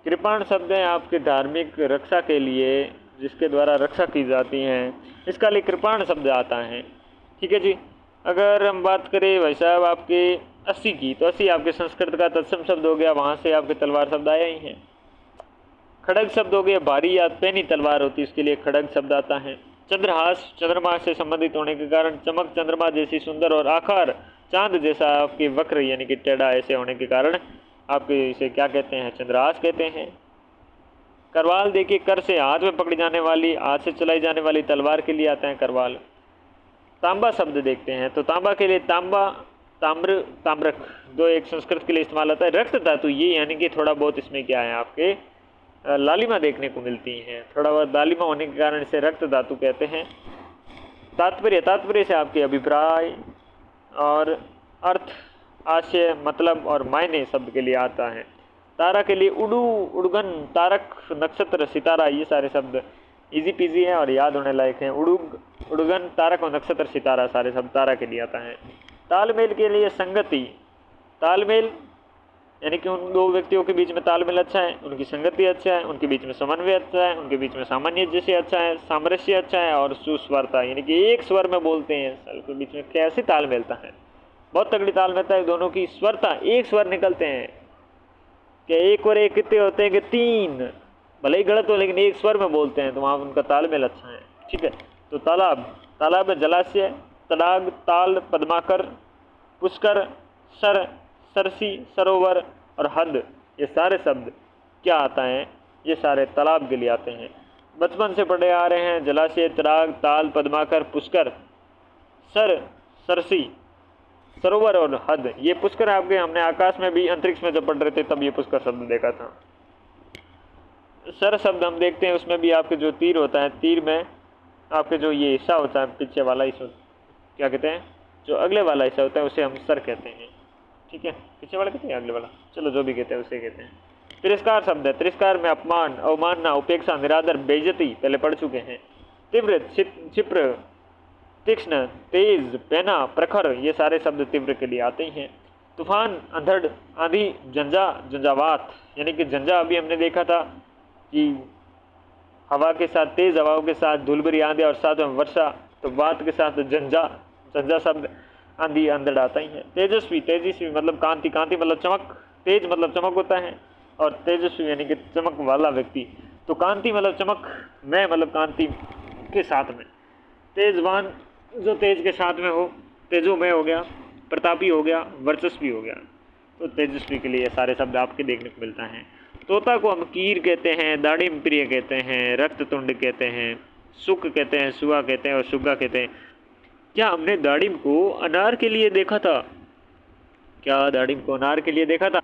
S1: कृपाण शब्द है आपके धार्मिक रक्षा के लिए, जिसके द्वारा रक्षा की जाती है, इसका लिए कृपाण शब्द आता है, ठीक है जी। अगर हम बात करें भाई साहब आपके 80 की, तो 80 आपके संस्कृत का तत्सम शब्द हो गया, वहाँ से आपके तलवार शब्द आया ही है। खड़ग शब्द हो गया, भारी या पैनी तलवार होती है, उसके लिए खड़ग शब्द आता है। चंद्रहास, चंद्रमा से संबंधित होने के कारण, चमक चंद्रमा जैसी सुंदर और आकार चांद जैसा आपके वक्र यानी कि टेढ़ा ऐसे होने के कारण आपके इसे क्या कहते हैं, चंद्रहास कहते हैं। करवाल देखिए, कर से हाथ में पकड़ी जाने वाली, हाथ से चलाई जाने वाली तलवार के लिए आता है करवाल। तांबा शब्द देखते हैं, तो तांबा के लिए तांबा, ताम्र, ताम्रक, दो एक संस्कृत के लिए इस्तेमाल आता है। रक्त धातु, ये यानी कि थोड़ा बहुत इसमें क्या है आपके लालिमा देखने को मिलती है, थोड़ा बहुत लालिमा होने के कारण इसे रक्त धातु कहते हैं। तात्पर्य, तात्पर्य से आपके अभिप्राय और अर्थ, आशय, मतलब और मायने शब्द के लिए आता है। तारा के लिए उड़ू, उड़गन, तारक, नक्षत्र, सितारा, ये सारे शब्द इजी पीजी हैं और याद होने लायक हैं। उड़ुग, उड़गन, तारक और नक्षत्र, सितारा, सारे शब्द तारा के लिए आता है। तालमेल के लिए संगति, तालमेल यानी कि उन दो व्यक्तियों के बीच में तालमेल अच्छा है, उनकी संगति अच्छा है, उनके बीच में समन्वय अच्छा है, उनके बीच में सामान्य जैसे अच्छा है, सामरस्य अच्छा है और सुस्वरता यानी कि एक स्वर में बोलते हैं, सबके बीच में कैसे तालमेलता है, बहुत तगड़ी तालमेलता है दोनों की, स्वरता एक स्वर निकलते हैं कि एक और एक कितने होते हैं कि 3, भले ही गलत हो लेकिन एक स्वर में बोलते हैं, तो वहाँ उनका तालमेल अच्छा है। ठीक है, तो तालाब, तालाब में जलाशय, तड़ाग, ताल, पद्माकर, पुष्कर, सर, सरसी, सरोवर और हद, ये सारे शब्द क्या आता है, ये सारे तालाब के लिए आते हैं। बचपन से पढ़े आ रहे हैं, जलाशय, तड़ाग, ताल, पद्माकर, पुष्कर, सर, सरसी, सरोवर और हद। ये पुष्कर आपके हमने आकाश में भी अंतरिक्ष में जब पढ़ रहे थे तब ये पुष्कर शब्द देखा था। सर शब्द हम देखते हैं उसमें भी आपके जो तीर होता है, तीर में आपके जो ये हिस्सा होता है पीछे वाला हिस्सा क्या कहते हैं, जो अगले वाला हिस्सा होता है उसे हम सर कहते हैं। ठीक है, पीछे वाला कहते हैं अगले वाला, चलो जो भी कहते हैं उसे कहते हैं। तिरस्कार शब्द है, तिरस्कार में अपमान, अवमानना, उपेक्षा, निरादर, बेइज्जती पहले पढ़ चुके हैं। तीव्र, क्षिप्र, तीक्ष्ण, तेज, पैना, प्रखर, ये सारे शब्द तीव्र के लिए आते ही हैं। तूफान, अंधड़, आंधी, झंझा, झंझावात, यानी कि झंझा अभी हमने देखा था कि हवा के साथ, तेज हवाओं के साथ धूलभरी आंधी और साथ में वर्षा, तो वात के साथ झंझा, झंझा शब्द आंधी अंधड़ आता ही है। तेजस्वी, तेजस्वी मतलब कांति, कांति मतलब चमक, तेज मतलब चमक होता है और तेजस्वी यानी कि चमक वाला व्यक्ति, तो कांति मतलब चमक, मैं मतलब कांति के साथ में। तेजवान जो तेज के साथ में हो, तेजोमय हो गया, प्रतापी हो गया, वर्चस्वी हो गया, तो तेजस्वी के लिए ये सारे शब्द आपके देखने को मिलता है। तोता को हम कीर कहते हैं, दाड़िम प्रिय कहते हैं, रक्ततुंड कहते हैं, सुक कहते हैं, सुआ कहते हैं और सुग्गा कहते हैं। क्या हमने दाड़िम को अनार के लिए देखा था? क्या दाड़िम को अनार के लिए देखा था?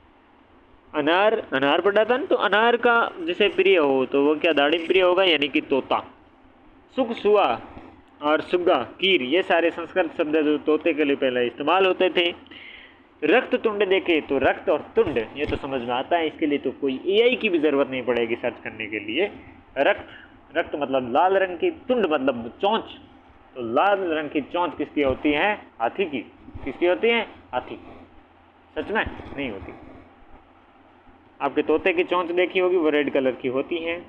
S1: अनार, अनार पढ़ा था ना, तो अनार का जिसे प्रिय हो तो वो क्या दाड़िम प्रिय होगा, यानी कि तोता। सुक, सुआ और सुग्गा, कीर, ये सारे संस्कृत शब्द जो तोते के लिए पहले इस्तेमाल होते थे। रक्त तुंड देखे तो रक्त और तुंड ये तो समझ में आता है, इसके लिए तो कोई एआई की भी ज़रूरत नहीं पड़ेगी सर्च करने के लिए। रक्त, रक्त मतलब लाल रंग की, तुंड मतलब चोंच, तो लाल रंग की चोंच किसकी होती है? हाथी की। किसकी होती है? हाथी की। सच में नहीं होती। आपके तोते की चोंच देखी होगी, वो रेड कलर की होती है।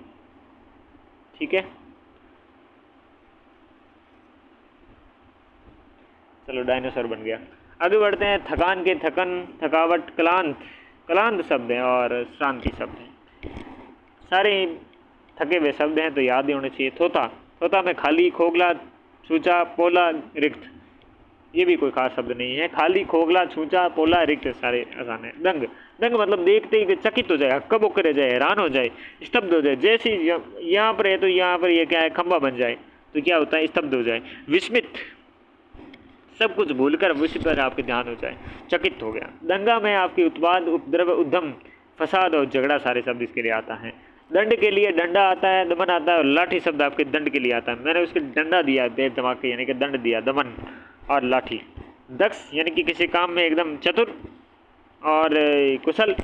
S1: ठीक है, चलो डायनासोर बन गया। आगे बढ़ते हैं। थकान के थकन, थकावट, क्लांत, क्लांत शब्द है और शांति शब्द है। सारे थके हुए शब्द हैं तो याद ही होने चाहिए। थोथा, थोथा में खाली, खोखला, छूचा, पोला, रिक्त, ये भी कोई खास शब्द नहीं है। खाली, खोखला, छूचा, पोला, रिक्त सारे आसान है। दंग, दंग मतलब देखते ही चकित हो जाए, हक्का बक्का रह जाए, हैरान हो जाए, स्तब्ध हो जाए। जैसे यहाँ पर है तो यहाँ पर ये क्या है, खंबा बन जाए तो क्या होता है, स्तब्ध हो जाए। विस्मित, सब कुछ भूलकर विषय पर आपके ध्यान हो जाए, चकित हो गया। दंगा में आपकी उत्पाद, उपद्रव, उद्यम, फसाद और झगड़ा सारे शब्द इसके लिए आता है। दंड के लिए डंडा आता है, दमन आता है और लाठी शब्द आपके दंड के लिए आता है। मैंने उसके डंडा दिया देर दिमाग के, यानी कि दंड दिया, दमन और लाठी। दक्ष यानी कि किसी काम में एकदम चतुर और कुशल,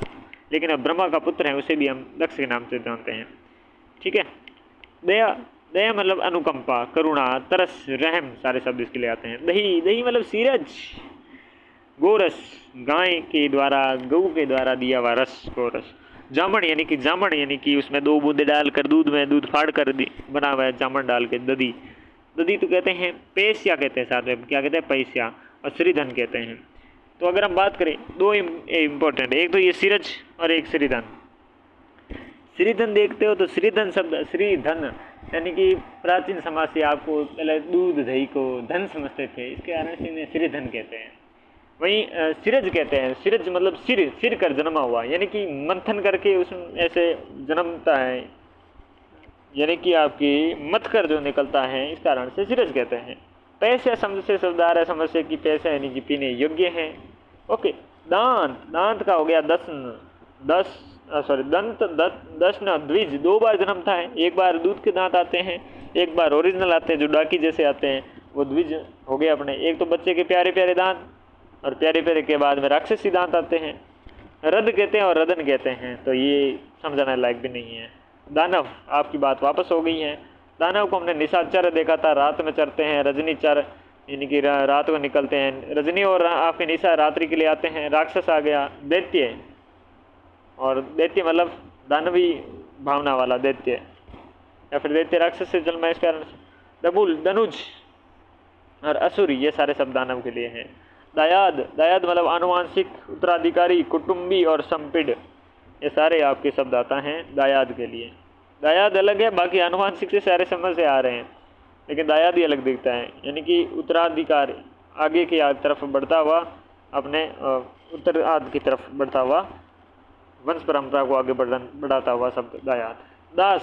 S1: लेकिन अब ब्रह्मा का पुत्र है उसे भी हम दक्ष के नाम से जानते हैं। ठीक है। दया, दया मतलब अनुकंपा, करुणा, तरस, रहम सारे शब्द इसके लिए आते हैं। दही, दही मतलब सीरज। गोरस, गाय के द्वारा, गऊ के द्वारा दिया हुआ रस, गोरस। जामन यानी कि, जामन यानी कि उसमें 2 बूंदे डालकर दूध में, दूध फाड़ कर बना हुआ है, जामन डाल के। दधी, दधी तो कहते हैं। पैस्या कहते हैं, साथ में क्या कहते हैं, पैस्या। और श्रीधन कहते हैं। तो अगर हम बात करें, 2 इम्पोर्टेंट, एक तो ये सीरज और एक श्रीधन। श्रीधन देखते हो तो श्रीधन शब्द, श्रीधन यानी कि प्राचीन समाज से आपको पहले दूध दही को धन समझते थे, इसके कारण से इन्हें श्रीधन कहते हैं। वहीं सिरज कहते हैं, सिरज मतलब सिर, सिर कर जन्मा हुआ, यानी कि मंथन करके उसमें ऐसे जन्मता है, यानी कि आपकी मथ कर जो निकलता है, इस कारण से सिरज कहते हैं। पैसे शब्द से शब्द आ रहा है, समझ से कि पैसा यानी कि पीने योग्य है। ओके। दांत, दांत का हो गया दसन, दंत, दशन, द्विज, 2 बार जन्मता है। एक बार दूध के दांत आते हैं, एक बार ओरिजिनल आते हैं जो डाकी जैसे आते हैं, वो द्विज हो गए अपने। एक तो बच्चे के प्यारे प्यारे दांत और प्यारे प्यारे के बाद में राक्षसी दांत आते हैं। रद कहते हैं और रदन कहते हैं, तो ये समझाने लायक भी नहीं है। दानव, आपकी बात वापस हो गई है। दानव को हमने निशाचर देखा था, रात में चरते हैं। रजनीचर यानी कि रात को निकलते हैं। रजनी और आपके निशा रात्रि के लिए आते हैं। राक्षस आ गया। दैत्य, और दैत्य मतलब दानवी भावना वाला दैत्य, या फिर दैत्य राक्षस से जन्मा, इस कारण से। दबुल, दनुज और असुर, ये सारे शब्द दानव के लिए हैं। दायाद, दायाद मतलब आनुवांशिक, उत्तराधिकारी, कुटुंबी और संपिड, ये सारे आपके शब्द आता हैं दायाद के लिए। दायाद अलग है, बाकी आनुवांशिक से सारे समझ से आ रहे हैं, लेकिन दायाद ही अलग दिखता है, यानी कि उत्तराधिकार, आगे की तरफ बढ़ता हुआ, अपने उत्तराध की तरफ बढ़ता हुआ, वंश परंपरा को आगे बढ़ाता हुआ शब्द दायाद। दास,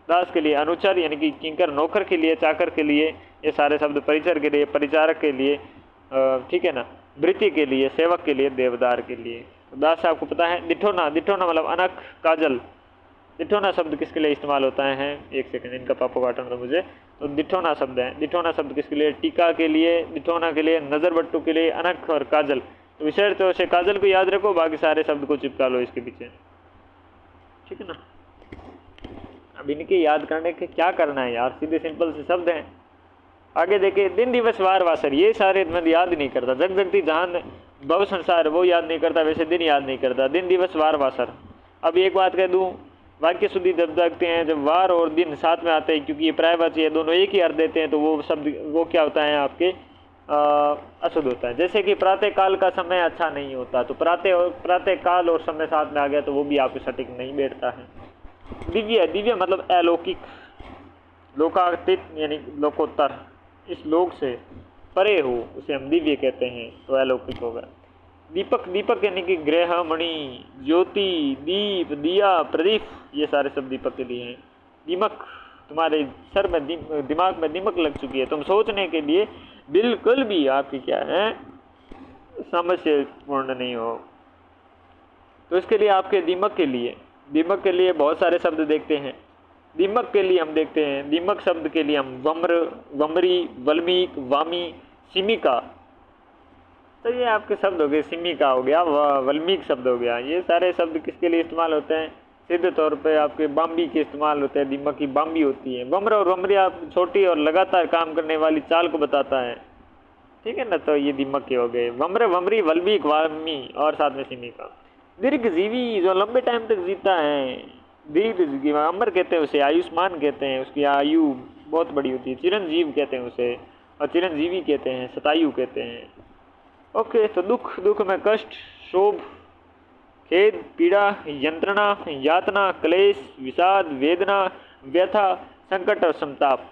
S1: दास के लिए अनुचर यानी कि किंकर, नौकर के लिए, चाकर के लिए, ये सारे शब्द, परिचर के लिए, परिचारक के लिए, ठीक है ना, वृत्ति के लिए, सेवक के लिए, देवदार के लिए। तो दास आपको पता है। दिठोना, दिठोना मतलब अनक, काजल। दिठोना शब्द किसके लिए इस्तेमाल होता है, एक सेकंड इनका पापा काटन दो मुझे। तो दिठोना शब्द है, दिठोना शब्द किसके लिए, टीका के लिए, दिठोना के लिए, नज़र बट्टू के लिए, अनक और काजल। तो विशेष तौर से काजल को याद रखो, बाकी सारे शब्द को चिपका लो इसके पीछे, ठीक है ना। अब इनके याद करने के क्या करना है यार, सीधे सिंपल से शब्द हैं। आगे देखे, दिन दिवस वार वासर, ये सारे मैं याद नहीं करता। जग जगती जहान भव संसार, वो याद नहीं करता, वैसे दिन याद नहीं करता। दिन दिवस वार वासर। अब एक बात कह दूं, वाक्य शुद्धि जब देखते हैं, जब वार और दिन साथ में आते हैं, क्योंकि ये पर्यायवाची है, दोनों एक ही अर्थ देते हैं, तो वो शब्द वो क्या होता है आपके अशुद्ध होता है। जैसे कि प्रातः काल का समय अच्छा नहीं होता, तो प्रातः काल और समय साथ में आ गया तो वो भी आपके सटीक नहीं बैठता है। दिव्य, दिव्य मतलब अलौकिक, लोकातीत यानी लोकोत्तर, इस लोक से परे हो उसे हम दिव्य कहते हैं, तो अलौकिक होगा। दीपक, दीपक यानी कि ग्रह, मणि, ज्योति, दीप, दिया, प्रदीप, ये सारे सब दीपक के लिए हैं। दिमक, तुम्हारे सर में दिमाग में दिमक लग चुकी है, तुम सोचने के लिए बिल्कुल भी आपकी क्या है समस्या पूर्ण नहीं हो, तो इसके लिए आपके दिमक के लिए बहुत सारे शब्द देखते हैं। दिमक के लिए हम देखते हैं, दिमक शब्द के लिए हम वम्र, वमरी, वल्मीक, वामी, सिमिका, तो ये आपके शब्द हो गए। सिमिका हो गया, वल्मीक शब्द हो गया। ये सारे शब्द किसके लिए इस्तेमाल होते हैं, सिद्ध तौर पे आपके बाम्बी के इस्तेमाल होते हैं, दिमक की बाम्बी होती है। वम्र और वमरी आप छोटी और लगातार काम करने वाली चाल को बताता है, ठीक है ना, तो ये दिमक के हो गए। वम्र, वमरी, वल्मीक, वामी और साथ में सिमिका। दीर्घजीवी, जो लंबे टाइम तक जीता है, दीर्घजीवी अमर कहते हैं उसे, आयुष्मान कहते हैं, उसकी आयु बहुत बड़ी होती है। चिरंजीव कहते हैं उसे, और चिरंजीवी कहते हैं, शतायु कहते हैं। ओके, तो दुख, दुख में कष्ट, शोभ, खेद, पीड़ा, यंत्रणा, यातना, क्लेश, विषाद, वेदना, व्यथा, संकट और संताप।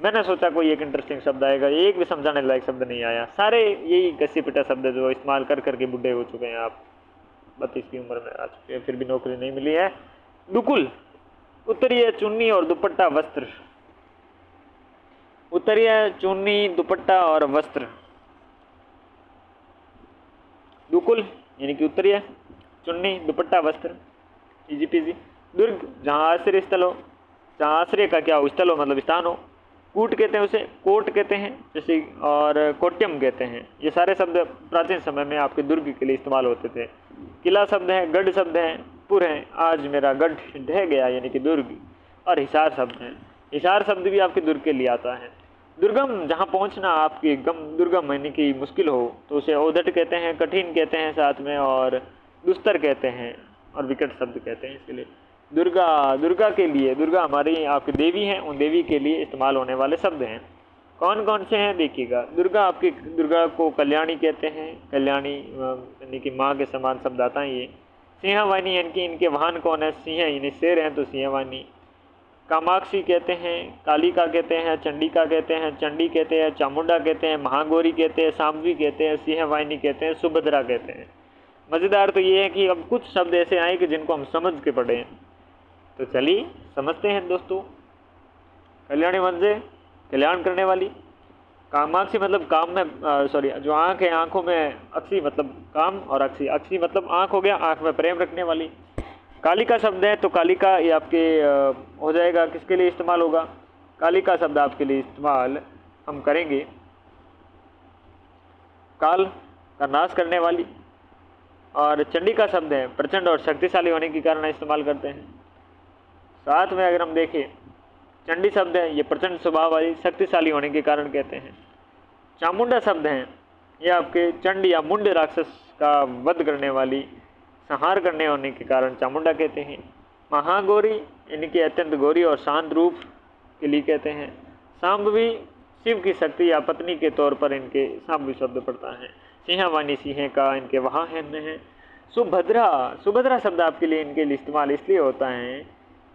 S1: मैंने सोचा कोई एक इंटरेस्टिंग शब्द आएगा, एक भी समझाने लायक शब्द नहीं आया। सारे यही घसी पिटा शब्द है जो इस्तेमाल कर करके बुढ़े हो चुके हैं आप, 32 की उम्र में आ चुके हैं, फिर भी नौकरी नहीं मिली है। दुकुल, उत्तरीय चुन्नी और दुपट्टा वस्त्र। उत्तरीय चुन्नी, दुपट्टा और वस्त्र। दुकुल यानी कि उत्तरीय, चुन्नी, दुपट्टा, वस्त्र, इजी पीजी। दुर्ग, जहाँ आश्रय स्थल हो, जहाँ आश्रय का क्या हो, स्थल हो मतलब स्थान हो। कूट कहते हैं उसे, कोट कहते हैं जैसे, और कोट्यम कहते हैं। ये सारे शब्द प्राचीन समय में आपके दुर्ग के लिए इस्तेमाल होते थे। किला शब्द है, गढ़ शब्द है, पुर है, आज मेरा गढ़ ढह गया यानी कि दुर्ग। और हिसार शब्द है, हिसार शब्द भी आपके दुर्ग के लिए आता है। दुर्गम, जहाँ पहुँचना आपकी दुर्गम यानी कि मुश्किल हो, तो उसे औधट कहते हैं, कठिन कहते हैं साथ में, और दुस्तर कहते हैं, और विकट शब्द कहते हैं इसके लिए। दुर्गा, दुर्गा के लिए, दुर्गा हमारी आपकी देवी हैं, उन देवी के लिए इस्तेमाल होने वाले शब्द हैं। कौन कौन से हैं देखिएगा। दुर्गा, आपकी दुर्गा को कल्याणी कहते हैं, कल्याणी यानी कि माँ के समान शब्द आता है ये। सिंहवाहिनी यानी कि इनके वाहन कौन है, सिंह यानी शेर हैं, तो सिंहवाहिनी। कामाक्षी कहते हैं, कालिका कहते हैं, चंडिका कहते हैं, चंडी कहते हैं, चामुंडा कहते हैं, महागौरी कहते हैं, शाम्भी कहते हैं, सिंहवाहिनी कहते हैं, सुभद्रा कहते हैं। मज़ेदार तो ये है कि अब कुछ शब्द ऐसे आए कि जिनको हम समझ के पढ़ें, तो चलिए समझते हैं दोस्तों। कल्याणी मंजे, कल्याण करने वाली। कामाक्षी मतलब काम में सॉरी जो आँख है, आँखों में अक्षी मतलब काम, और अक्षी, अक्षी मतलब आँख हो गया, आँख में प्रेम रखने वाली। कालिका शब्द है, तो कालिका ये आपके हो जाएगा, किसके लिए इस्तेमाल होगा, कालिका शब्द आपके लिए इस्तेमाल हम करेंगे काल का नाश करने वाली। और चंडिका शब्द है, प्रचंड और शक्तिशाली होने के कारण इस्तेमाल करते हैं। साथ में अगर हम देखें, चंडी शब्द है, ये प्रचंड स्वभाव वाली, शक्तिशाली होने के कारण कहते हैं। चामुंडा शब्द हैं, ये आपके चंड या मुंड राक्षस का वध करने वाली, संहार करने होने के कारण चामुंडा कहते हैं। महागौरी यानी कि अत्यंत गौरी और शांत रूप के लिए कहते हैं। शाम्भवी, शिव की शक्ति या पत्नी के तौर पर इनके शांभवी शब्द पड़ता है। सिंहवानी सिंह का इनके वहाँ है। सुभद्रा, सुभद्रा शब्द आपके लिए इनके लिए इस्तेमाल इसलिए होता है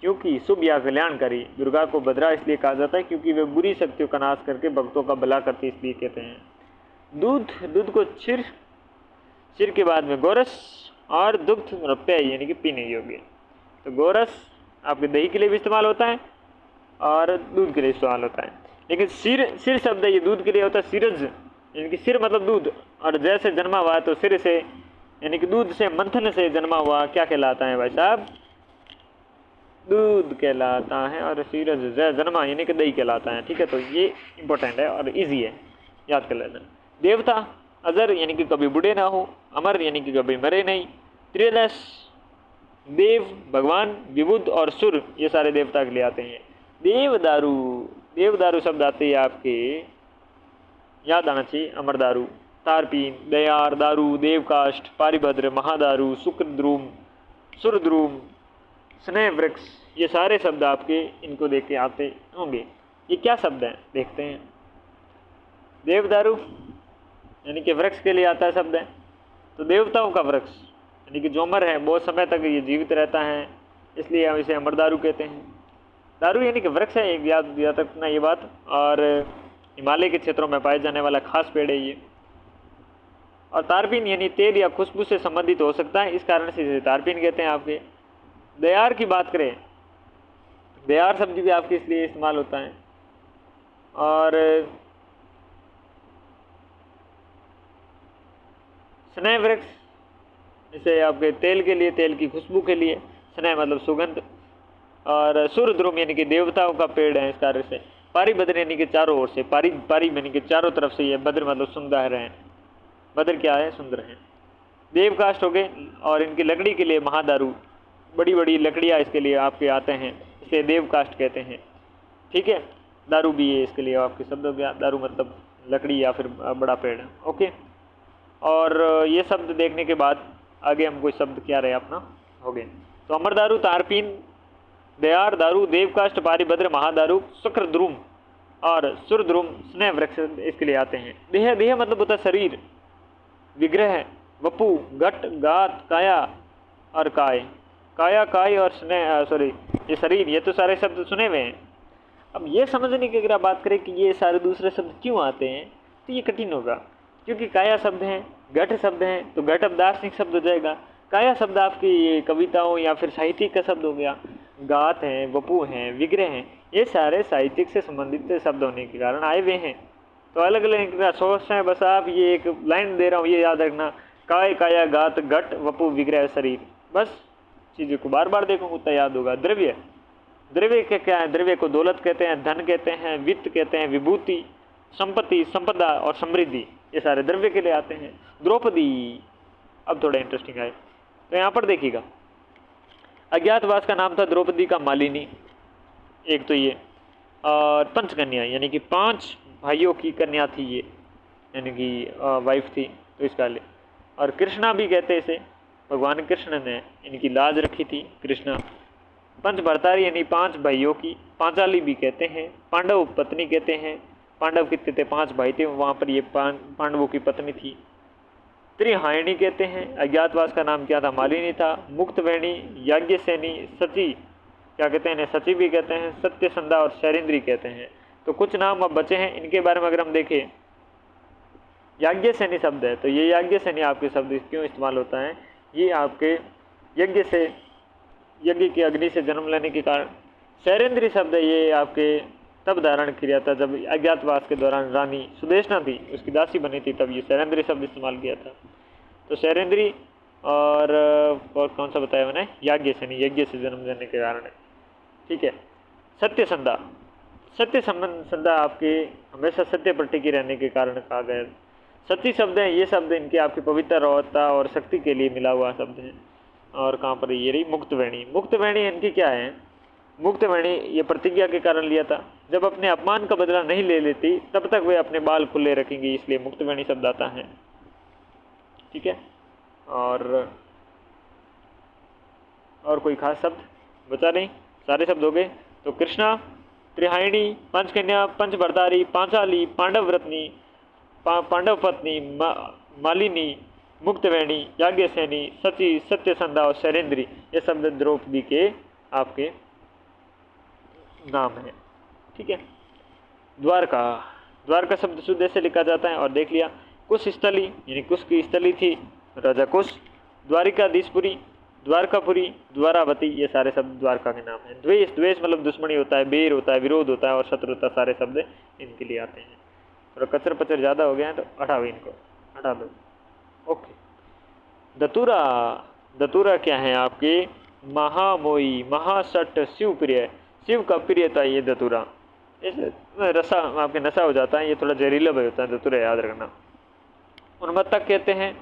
S1: क्योंकि शुभ या कल्याणकारी। दुर्गा को भद्रा इसलिए कहा जाता है क्योंकि वे बुरी शक्तियों का नाश करके भक्तों का भला करती इसलिए कहते हैं। दूध, दूध को क्षीर, क्षीर के बाद में गोरस और दुग्ध पेय यानी कि पीने योग्य। तो गोरस आपके दही के लिए भी इस्तेमाल होता है और दूध के लिए इस्तेमाल होता है। लेकिन सिर, सिर शब्द ये दूध के लिए होता है। सिरज यानी कि सिर मतलब दूध, और जैसे जन्मा हुआ तो सिर से यानी कि दूध से, मंथन से जन्मा हुआ क्या कहलाता है भाई साहब? दूध कहलाता है। और सीरज जन्मा यानी कि दही कहलाता है। ठीक है, तो ये इंपॉर्टेंट है और इजी है, याद कर लेना। देवता, अजर यानी कि कभी बूढ़े ना हो, अमर यानी कि कभी मरे नहीं, त्रिदश, देव भगवान, विबुध और सुर ये सारे देवता के लिए आते हैं। देवदारू, देवदारू शब्द आते हैं आपके, याद आना चाहिए, अमरदारू, तारपीन, दयार, दारू, देवकाष्ठ, पारिभद्र, महादारू, शुक्रद्रुम, सुरद्रुम, स्नेह वृक्ष, ये सारे शब्द आपके इनको देख के आते होंगे। ये क्या शब्द हैं देखते हैं। देवदारू यानी कि वृक्ष के लिए आता है शब्द है। तो देवताओं का वृक्ष यानी कि जो अमर है, बहुत समय तक ये जीवित रहता है, इसलिए हम इसे अमरदारू कहते हैं। दारू यानी कि वृक्ष है, एक याद रखना ये बात, और हिमालय के क्षेत्रों में पाए जाने वाला खास पेड़ है ये। और तारपीन यानी तेल या खुशबू से संबंधित हो सकता है, इस कारण से इसे तारपीन कहते हैं आपके। दयार की बात करें, दयार शब्द भी आपके इसलिए इस्तेमाल होता है। और स्नेह वृक्ष, इसे आपके तेल के लिए, तेल की खुशबू के लिए, स्नेह मतलब सुगंध। और सूर्यद्रुम यानी कि देवताओं का पेड़ है, इस कार्य से। पारिभद्र यानी कि चारों ओर से, पारी यानी कि चारों तरफ से, ये भद्र मतलब सुंदर है। भद्र क्या है? सुंदर है। देवकाष्ठ हो गए, और इनकी लकड़ी के लिए महादारू, बड़ी बड़ी लकड़ियाँ इसके लिए आपके आते हैं, इसे देवकाष्ठ कहते हैं। ठीक है, दारू भी है इसके लिए आपके शब्द हो गया। दारू मतलब लकड़ी या फिर बड़ा पेड़। ओके, और ये शब्द देखने के बाद आगे हम कोई शब्द क्या रहे अपना हो गए। तो अमरदारू, तारपीन, दयार, दारू, देवकाष्ठ, पारिभद्र, महादारू, शुक्रद्रुम और सुरद्रुम, स्नेह वृक्ष इसके लिए आते हैं। देह, देह मतलब होता है शरीर, विग्रह, वपु, घट, गात, काया और काय। काया, काय और स्नेह, ये शरीर, ये तो सारे शब्द सुने हुए हैं। अब ये समझने की अगर आप बात करें कि ये सारे दूसरे शब्द क्यों आते हैं, तो ये कठिन होगा, क्योंकि काया शब्द हैं, घट शब्द हैं, तो घट अब दार्शनिक शब्द हो जाएगा। काया शब्द आपकी ये कविताओं या फिर साहित्यिक का शब्द हो गया। गात हैं, वपु हैं, विग्रह हैं, ये सारे साहित्यिक से संबंधित शब्द होने के कारण आए हुए हैं। तो अलग अलग सोच हैं, बस आप ये एक लाइन दे रहा हूँ, ये याद रखना, काय, काया, गात, घट, वपु, विग्रह, शरीर। बस चीज़ों को बार बार देखो उतना याद होगा। द्रव्य, द्रव्य के क्या है? द्रव्य को दौलत कहते हैं, धन कहते हैं, वित्त कहते हैं, विभूति, संपत्ति, संपदा और समृद्धि, ये सारे द्रव्य के लिए आते हैं। द्रौपदी, अब थोड़ा इंटरेस्टिंग है, तो यहाँ पर देखिएगा, अज्ञातवास का नाम था द्रौपदी का मालिनी, एक तो ये, और पंचकन्या यानी कि 5 भाइयों की कन्या थी ये, यानी कि वाइफ थी, तो इसका ले। और कृष्णा भी कहते इसे, भगवान कृष्ण ने इनकी लाज रखी थी, कृष्णा। पंच भरतारी यानी 5 भाइयों की, पांचाली भी कहते हैं, पांडव पत्नी कहते हैं। पांडव कितने थे? 5 भाई थे, वहाँ पर ये पांडवों की पत्नी थी। त्रिहायणी कहते हैं। अज्ञातवास का नाम क्या था? मालिनी था। मुक्तवेणी, याज्ञसेनी, सची क्या कहते हैं? सची भी कहते हैं, सत्यसंधा और शैरेंद्री कहते हैं। तो कुछ नाम अब बचे हैं, इनके बारे में अगर हम देखें, याज्ञसेनी शब्द है, तो ये याज्ञसेनी आपके शब्द क्यों इस्तेमाल होता है? ये आपके यज्ञ से, यज्ञ की अग्नि से जन्म लेने के कारण। शैरेंद्री शब्द है, ये आपके तब धारण किया था जब अज्ञातवास के दौरान रानी सुदेशना थी, उसकी दासी बनी थी, तब ये शैरेंद्री शब्द इस्तेमाल किया था। तो शैरेंद्री और कौन सा बताया मैंने? याज्ञसेनी, यज्ञ से जन्म लेने के कारण है। ठीक है। सत्यसंधा, सत्यसंधा आपके हमेशा सत्य पर टिकी रहने के कारण कहा गया। सती शब्द है, ये शब्द इनके आपकी पवित्रता और शक्ति के लिए मिला हुआ शब्द है। और कहाँ पर ये रही? मुक्तवेणी, मुक्तवेणी इनकी क्या है? मुक्तवेणी ये प्रतिज्ञा के कारण लिया था, जब अपने अपमान का बदला नहीं ले लेती तब तक वे अपने बाल खुले रखेंगी, इसलिए मुक्तवेणी शब्द आता है। ठीक है। और कोई खास शब्द बचा नहीं? सारे शब्द हो गए। तो कृष्णा, त्रिहायणी, पंचकन्या, पंचभरतारी, पांचाली, पांडव रत्नी, पांडव पत्नी, मालिनी, मुक्तवेणी, याज्ञसेनी, सची, सत्यसंधा और शैलेंद्री, ये शब्द द्रौपदी के आपके नाम है। ठीक है। द्वारका, द्वारका शब्द शुद्ध ऐसे लिखा जाता है। और देख लिया कुश स्थली, यानी कुश की स्थली थी राजा कुश। द्वारिकाधीशपुरी, द्वारकापुरी, द्वारावती, ये सारे शब्द द्वारका के नाम हैं। द्वेष, द्वेष मतलब दुश्मनी होता है, बेर होता है, विरोध होता है और शत्रुता, सारे शब्द इनके लिए आते हैं। और कचर पचर ज़्यादा हो गया है तो हटाओ, इनको हटा दो। ओके। दतुरा, दतुरा क्या है आपके? महामोई, महासट, शिव प्रिय, शिव का प्रियता ये दतुरा। इस रसा आपके नशा हो जाता है, ये थोड़ा जहरीला भी होता है दतुरा, याद रखना। उन्मत्तक कहते हैं,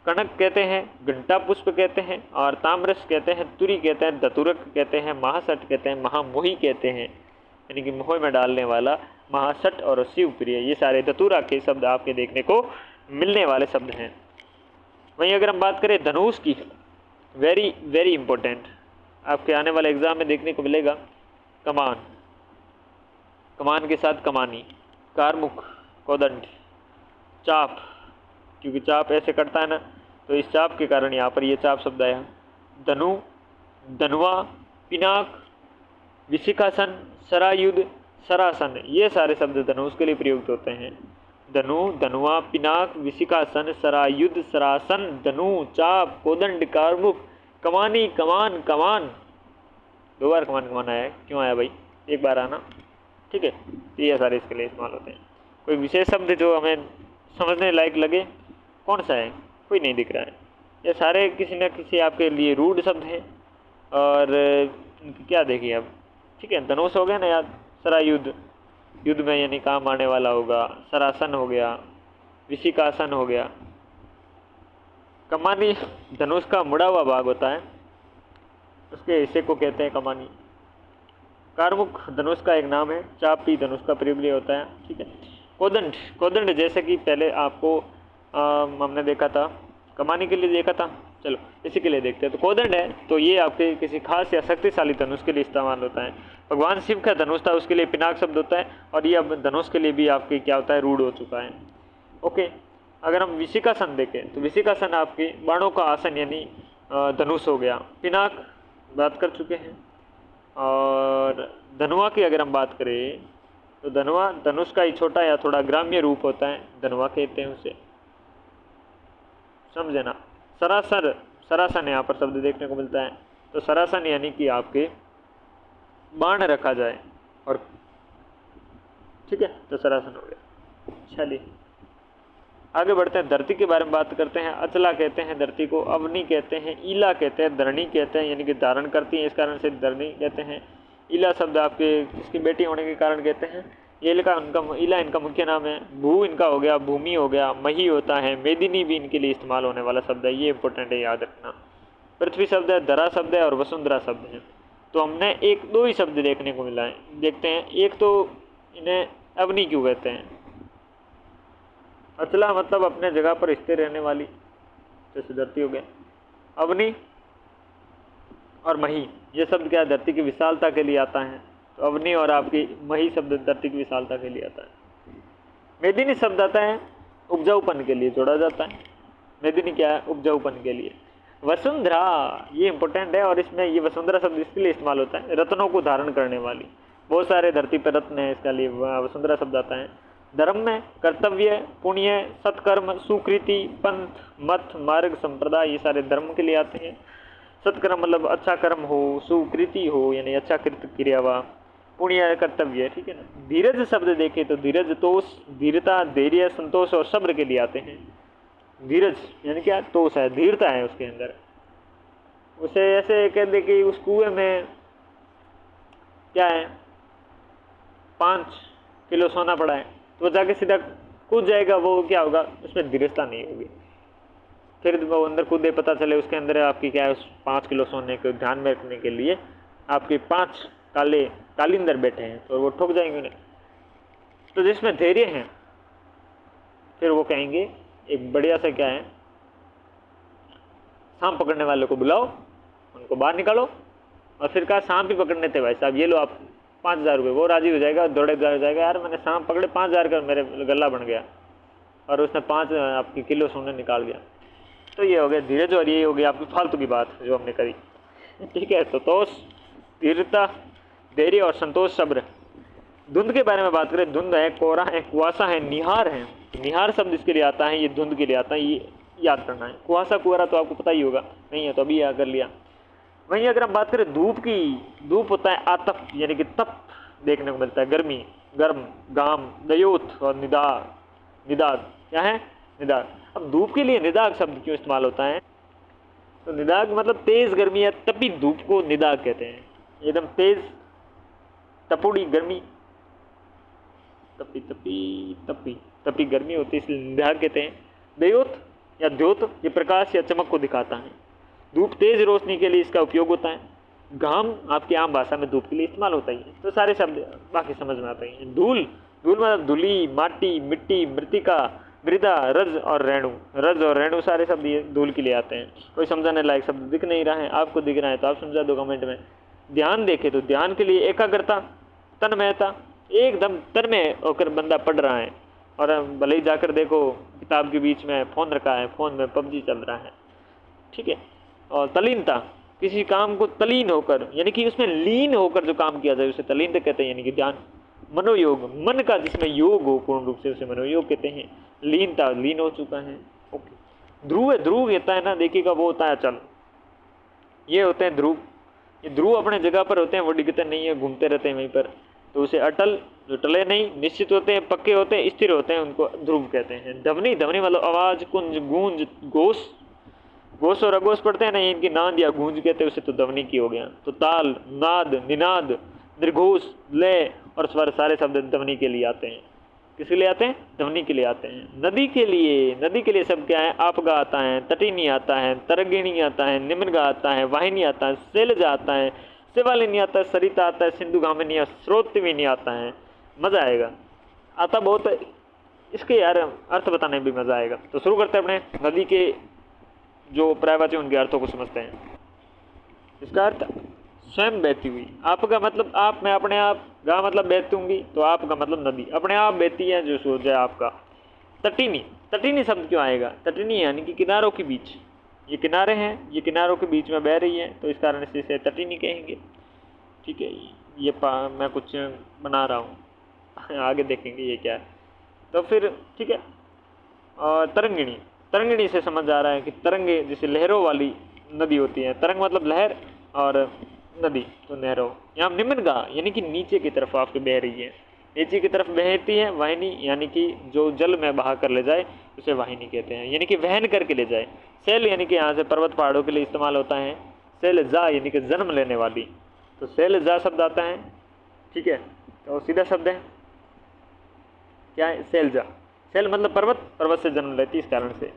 S1: कनक कहते हैं, घंटा पुष्प कहते हैं और ताम्रस कहते हैं, तुरी कहते हैं, दतुरक कहते हैं, महासट कहते हैं, महामोही कहते हैं, यानी कि मोह में डालने वाला, महासट और शिव प्रिय, ये सारे दतुरा के शब्द आपके देखने को मिलने वाले शब्द हैं। वहीं अगर हम बात करें धनुष की, वेरी वेरी इंपॉर्टेंट, आपके आने वाले एग्जाम में देखने को मिलेगा। कमान, कमान के साथ कमानी, कारमुख, कोदंड, चाप, क्योंकि चाप ऐसे कटता है ना, तो इस चाप के कारण यहाँ पर ये चाप शब्द आया। धनु, धनुआ, पिनाक, विशिखासन, सरायुध, सरासन, ये सारे शब्द धनुष के लिए प्रयुक्त होते हैं। धनु, धनुआ, पिनाक, विशिखासन, सरायुध, सरासन, धनु, चाप, कोदंड, कारमुख, कमानी, कमान, कमान, 2 बार कमान कमान आया है, क्यों आया भाई? एक बार आना। ठीक है। ये सारे इसके लिए इस्तेमाल होते हैं। कोई विशेष शब्द जो हमें समझने लायक लगे, कौन सा है? कोई नहीं दिख रहा है। ये सारे किसी न किसी आपके लिए रूढ़ शब्द हैं। और क्या देखिए अब, ठीक है, धनुष हो गया ना याद, सरायुध, युद्ध में यानी काम आने वाला होगा, सरासन हो गया, विशिखासन हो गया। कमानी धनुष का मुड़ा हुआ भाग होता है, उसके हिस्से को कहते हैं कमानी। कारमुख धनुष का एक नाम है, चाप भी धनुष का प्रयोग लिए होता है। ठीक है। कोदंड, कोदंड जैसे कि पहले आपको हमने देखा था, कमानी के लिए देखा था, चलो इसी के लिए देखते हैं। तो कोदंड है तो ये आपके किसी खास या शक्तिशाली धनुष के लिए इस्तेमाल होता है। भगवान शिव का धनुष था, उसके लिए पिनाक शब्द होता है, और ये अब धनुष के लिए भी आपके क्या होता है, रूढ़ हो चुका है। ओके। अगर हम विशिखासन देखें तो विशिखासन आपकी बाणों का आसन यानी धनुष हो गया। पिनाक बात कर चुके हैं। और धनुआ की अगर हम बात करें तो धनुआ धनुष का ही छोटा या थोड़ा ग्राम्य रूप होता है, धनुआ कहते हैं उसे, समझे ना। सरासर, सरासन यहाँ पर शब्द देखने को मिलता है। तो सरासन यानी कि आपके बाण रखा जाए, और ठीक है, तो सरासन हो गया। चलिए आगे बढ़ते हैं, धरती के बारे में बात करते हैं। अचला कहते हैं धरती को, अवनी कहते हैं, ईला कहते हैं, धरणी कहते हैं, यानी कि धारण करती है, इस कारण से धरणी कहते हैं। ईला शब्द आपके इसकी बेटी होने के कारण कहते हैं। ईला इनका मुख्य नाम है। भू इनका हो गया, भूमि हो गया, मही होता है, मेदिनी भी इनके लिए इस्तेमाल होने वाला शब्द है, ये इंपॉर्टेंट है, याद रखना। पृथ्वी शब्द है, धरा शब्द है और वसुंधरा शब्द है। तो हमने 1-2 ही शब्द देखने को मिला है, देखते हैं। एक तो इन्हें अवनी क्यों कहते हैं? अचला मतलब अपने जगह पर स्थिर रहने वाली, जैसे धरती हो गया। अवनी और मही ये शब्द क्या है, धरती की विशालता के लिए आता है। तो अवनी और आपकी मही शब्द धरती की विशालता के लिए आता है। मेदिनी शब्द आता है उपजाऊपन के लिए, जोड़ा जाता है। मेदिनी क्या है? उपजाऊपन के लिए। वसुंधरा ये इंपॉर्टेंट है, और इसमें ये वसुंधरा शब्द इसके लिए इस्तेमाल होता है, रत्नों को धारण करने वाली। बहुत सारे धरती पर रत्न है, इसके लिए वसुंधरा शब्द आता है। धर्म में कर्तव्य, पुण्य, सत्कर्म, सुकृति, पंथ, मत, मार्ग, संप्रदाय, ये सारे धर्म के लिए आते हैं। सत्कर्म मतलब अच्छा कर्म हो, सुकृति हो यानी अच्छा कृत क्रिया वा, पुण्य कर्तव्य, ठीक है ना। धीरज शब्द देखें तो धीरज तोष, धीरता, धैर्य, संतोष और सब्र के लिए आते हैं। धीरज यानी क्या? तोष है, धीरता है उसके अंदर। उसे ऐसे कह दे कि उस कुएं में क्या है, 5 किलो सोना पड़ा है, तो जाके सीधा कूद जाएगा, वो क्या होगा, उसमें धीरजता नहीं होगी। फिर वो अंदर कूदे, पता चले उसके अंदर आपकी क्या है, उस 5 किलो सोने को ध्यान में रखने के लिए आपके 5 कालिंदर बैठे हैं, तो वो ठोक जाएंगे उन्हें। तो जिसमें धैर्य है, फिर वो कहेंगे एक बढ़िया सा क्या है, सांप पकड़ने वालों को बुलाओ, उनको बाहर निकालो, और फिर कहा सांप ही पकड़ने थे भाई साहब, ये लो आप 5,000 रुपये, वो राजी हो जाएगा, दौड़े जाएगा, यार मैंने सांप पकड़े 5,000 का मेरे गला बन गया, और उसने 5 आपकी किलो सोने निकाल दिया। तो ये हो गया धीरज, और ये हो गया आपकी फालतू की बात जो हमने करी। ठीक है, तो तोष, धीरता, धैर्य और संतोष, सब्र। धुंध के बारे में बात करें, धुंध है, कोहरा है, कुआसा है, निहार है। निहार शब्द इसके लिए आता है, ये धुंध के लिए आता है, ये याद करना है। कुआसा कुहरा तो आपको पता ही होगा, नहीं है तो अभी याद कर लिया। वहीं अगर हम बात करें धूप की, धूप होता है आतप यानी कि तप देखने को मिलता है, गर्मी, गर्म, गाम, दयोत और निदाग। निदाग क्या है? निदाग। अब धूप के लिए निदाग शब्द क्यों इस्तेमाल होता है? तो निदाग मतलब तेज गर्मी या तपी धूप को निदाग कहते हैं। एकदम तेज तपोड़ी गर्मी, तपी तपी तपी तपी गर्मी होती है, इसलिए निदाग कहते हैं। दयोत या द्योत ये प्रकाश या चमक को दिखाता है। धूप तेज रोशनी के लिए इसका उपयोग होता है। घाम आपकी आम भाषा में धूप के लिए इस्तेमाल होता है। तो सारे शब्द बाकी समझ में आते हैं। धूल, धूल मतलब धूली, माटी, मिट्टी, मृतिका, मृदा, रज और रेणु। रज और रेणु सारे शब्द ये धूल के लिए आते हैं। कोई समझाने लायक शब्द दिख नहीं रहा है, आपको दिख रहा है तो आप समझा दो कमेंट में। ध्यान देखे तो ध्यान के लिए एकाग्रता, तन्मयता, एकदम तन्मय होकर बंदा पढ़ रहा है, और भले ही जाकर देखो किताब के बीच में फ़ोन रखा है, फ़ोन में पबजी चल रहा है। ठीक है। और तलीनता, किसी काम को तलीन होकर यानी कि उसमें लीन होकर जो काम किया जाए उसे तलीनता कहते हैं, यानी कि ध्यान। मनोयोग, मन का जिसमें योग हो पूर्ण रूप से उसे मनोयोग कहते हैं। लीनता, लीन हो चुका है। ओके। ध्रुव, ध्रुव कहता है ना, देखिएगा वो होता है अचल। ये होते हैं ध्रुव। ये ध्रुव अपने जगह पर होते हैं, वो डिगते नहीं है, घूमते रहते हैं वहीं पर, तो उसे अटल, जो टले नहीं, निश्चित होते हैं, पक्के होते हैं, स्थिर होते हैं, उनको ध्रुव कहते हैं। ध्वनि, ध्वनि मतलब आवाज, कुंज, गूंज, घोष। घोष और अघोष पढ़ते हैं ना, इनकी नाद या गूंज कहते हैं, उसे तो ध्वनि की हो गया। तो ताल, नाद, निनाद, निर्घोष, लय और स्वर सारे शब्द ध्वनि के लिए आते हैं। किसके लिए आते हैं? ध्वनि के लिए आते हैं। नदी के लिए, नदी के लिए शब्द क्या है? आपगा आता है, तटिनी आता है, तरगिणी आता है, निम्नगा आता है, वाहिनी आता है, शैलजा आता है, शिवालिनी आता है, सरिता आता है, सिंधुगामिनी और स्रोतविनी आता है। मज़ा आएगा, आता बहुत, इसके यार अर्थ बताने में भी मज़ा आएगा। तो शुरू करते हैं अपने नदी के जो पर्यायवाची उनके अर्थों को समझते हैं। इसका अर्थ स्वयं बहती हुई। आपका मतलब आप, मैं अपने आप, गा मतलब बहती होंगी, तो आपका मतलब नदी अपने आप बहती है जो सोच है आपका। तटिनी, तटिनी शब्द क्यों आएगा? तटिनी यानी कि किनारों के बीच, ये किनारे हैं, ये किनारों के बीच में बह रही है, तो इस कारण से इसे तटिनी कहेंगे। ठीक है, ये मैं कुछ बना रहा हूँ, आगे देखेंगे ये क्या है। तो फिर ठीक है। और तरंगिणी, तरंगिणी से समझ आ रहा है कि तरंगे जैसे लहरों वाली नदी होती है। तरंग मतलब लहर और नदी तो नहरों। यहाँ निम्नगा यानी कि नीचे की तरफ आपके बह रही है, नीचे की तरफ बहती है। वाहिनी यानी कि जो जल में बहा कर ले जाए उसे वाहिनी कहते हैं, यानी कि वहन करके ले जाए। शैल यानी कि यहाँ से पर्वत पहाड़ों के लिए इस्तेमाल होता है। शैलजा यानी कि जन्म लेने वाली, तो शैलजा शब्द आता है। ठीक है, तो सीधा शब्द है क्या है? शैलजा। शैल मतलब पर्वत, पर्वत से जन्म लेती, इस कारण से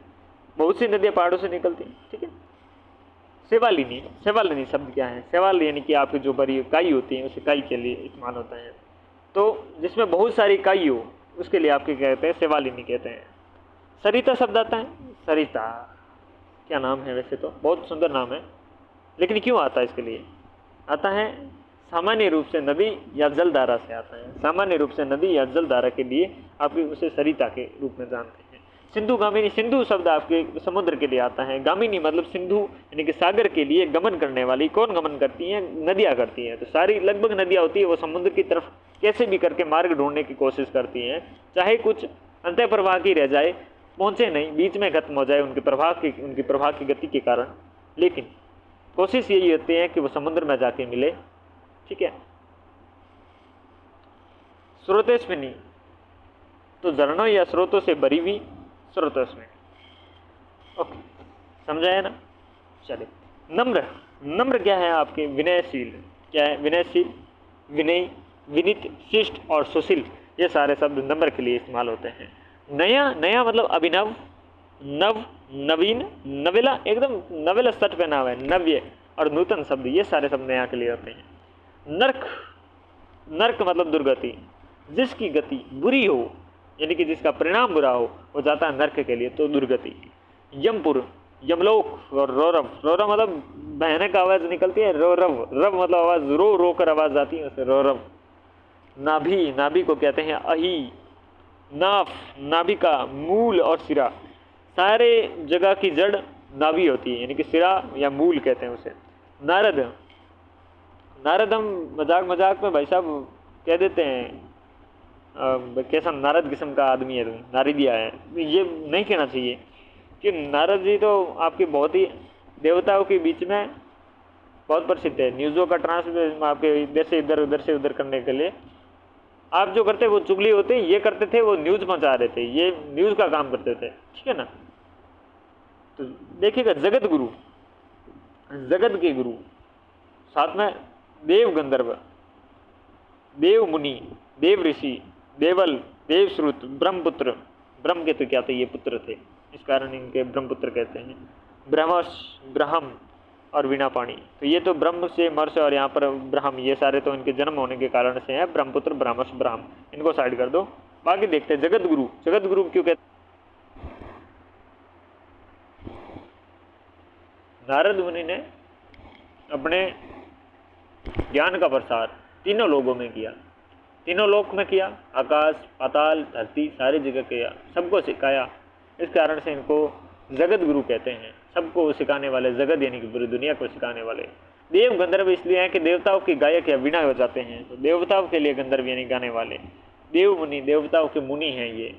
S1: बहुत सी नदियाँ पहाड़ों से निकलती हैं। ठीक है। सेवालिनी, सेवालिनी शब्द क्या है? सेवाल यानी कि आपकी जो बड़ी इकाई होती है उसे इकाई के लिए इस्तेमाल होता है, तो जिसमें बहुत सारी इकाई हो उसके लिए आपके कहते हैं सेवालिनी कहते हैं। सरिता शब्द आता है। सरिता क्या नाम है, वैसे तो बहुत सुंदर नाम है, लेकिन क्यों आता है? इसके लिए आता है सामान्य रूप से नदी या जलधारा से आता है। सामान्य रूप से नदी या जलधारा के लिए आपके उसे सरिता के रूप में जानते हैं। सिंधु गामिनी, सिंधु शब्द आपके समुद्र के लिए आता है। गामिनी मतलब सिंधु यानी कि सागर के लिए गमन करने वाली। कौन गमन करती हैं? नदियाँ करती हैं। तो सारी लगभग नदियाँ होती है वो समुद्र की तरफ कैसे भी करके मार्ग ढूंढने की कोशिश करती हैं, चाहे कुछ अंतः प्रवाह की रह जाए, पहुँचे नहीं, बीच में खत्म हो जाए उनके प्रवाह की गति के कारण, लेकिन कोशिश यही होती है कि वो समुद्र में जाके मिले। ठीक है। स्रोतेस्विनी तो झरनों या स्रोतों से भरी हुई स्रोतस्विनी। ओके, समझा है ना? चलिए। नम्र, नम्र क्या है आपके? विनयशील। क्या है? विनयशील, विनय, विनित, शिष्ट और सुशील, ये सारे शब्द नम्र के लिए इस्तेमाल होते हैं। नया, नया मतलब अभिनव, नव, नवीन, नवेला, एकदम नवेला सट पहना हुआ है, नव्य और नूतन शब्द, ये सारे शब्द नया के लिए होते हैं। नर्क, नर्क मतलब दुर्गति, जिसकी गति बुरी हो यानी कि जिसका परिणाम बुरा हो वो जाता है नर्क के लिए, तो दुर्गति। यमपुर, यमलोक और रौरव, रौरव मतलब भयानक आवाज़ निकलती है। रौरव, रव मतलब आवाज़, रो रो कर आवाज़ आती है, उसे रौरव। नाभि, नाभि को कहते हैं अही, नाफ, नाभि का मूल और सिरा, सारे जगह की जड़ नाभि होती है, यानी कि सिरा या मूल कहते हैं उसे। नारद, नारद हम मजाक मजाक में भाई साहब कह देते हैं कैसा नारद किस्म का आदमी है तुम, नारदिया है, ये नहीं कहना चाहिए कि नारद जी तो आपकी बहुत ही देवताओं के बीच में बहुत प्रसिद्ध है। न्यूज़ों का ट्रांसलेशन आपके इधर से इधर उधर से उधर करने के लिए आप जो करते वो चुगली होते, ये करते थे वो न्यूज़ पहुंचा रहे थे, ये न्यूज़ का काम करते थे, ठीक है ना। तो देखिएगा जगत गुरु, जगत के गुरु, साथ में देव गंधर्व, देव मुनि, देव ऋषि, देवल, देवश्रुत, ब्रह्मपुत्र, ब्रह्म के तो क्या थे, ये पुत्र थे, इस कारण इनके ब्रह्मपुत्र कहते हैं। ब्रह्मश, ब्रह्म और वीणापाणी, तो ये तो ब्रह्म से मर्ष और यहाँ पर ब्रह्म, ये सारे तो इनके जन्म होने के कारण से हैं। ब्रह्मपुत्र, ब्रह्मश, ब्रह्म, इनको साइड कर दो। बाकी देखते हैं जगत गुरु, जगत गुरु क्यों कहते। नारद मुनि ने अपने ज्ञान का प्रसार तीनों लोगों में किया, तीनों लोक में किया, आकाश, पाताल, धरती, सारी जगह किया, सबको सिखाया। इस कारण से इनको जगत गुरु कहते हैं, सबको सिखाने वाले, जगत यानी कि पूरी दुनिया को सिखाने वाले। देव गंधर्व इसलिए हैं कि देवताओं के गायक या वीणा हो जाते हैं, तो देवताओं के लिए गंधर्व यानी गाने वाले। देव मुनि, देवताओं के मुनि हैं ये,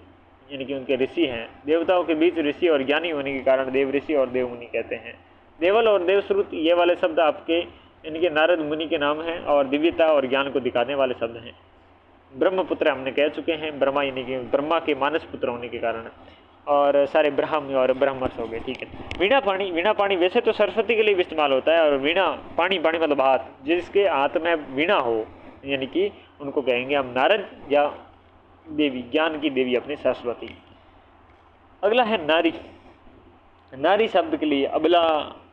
S1: यानी कि उनके ऋषि हैं। देवताओं के बीच ऋषि और ज्ञानी होने के कारण देव ऋषि और देव मुनि कहते हैं। देवल और देवश्रुत, ये वाले शब्द आपके इनके नारद मुनि के नाम हैं और दिव्यता और ज्ञान को दिखाने वाले शब्द हैं। ब्रह्मपुत्र हमने कह चुके हैं, ब्रह्मा यानी कि ब्रह्मा के मानस पुत्र होने के कारण, और सारे ब्रह्म और ब्रह्मर्ष हो गए, ठीक है। वीणा पाणी, वीणा पाणी वैसे तो सरस्वती के लिए भी इस्तेमाल होता है, और वीणा पाणी, पाणी मतलब हाथ, जिसके हाथ में वीणा हो, यानी कि उनको कहेंगे हम नारद या देवी, ज्ञान की देवी अपनी सरस्वती। अगला है नारी। नारी शब्द के लिए अबला,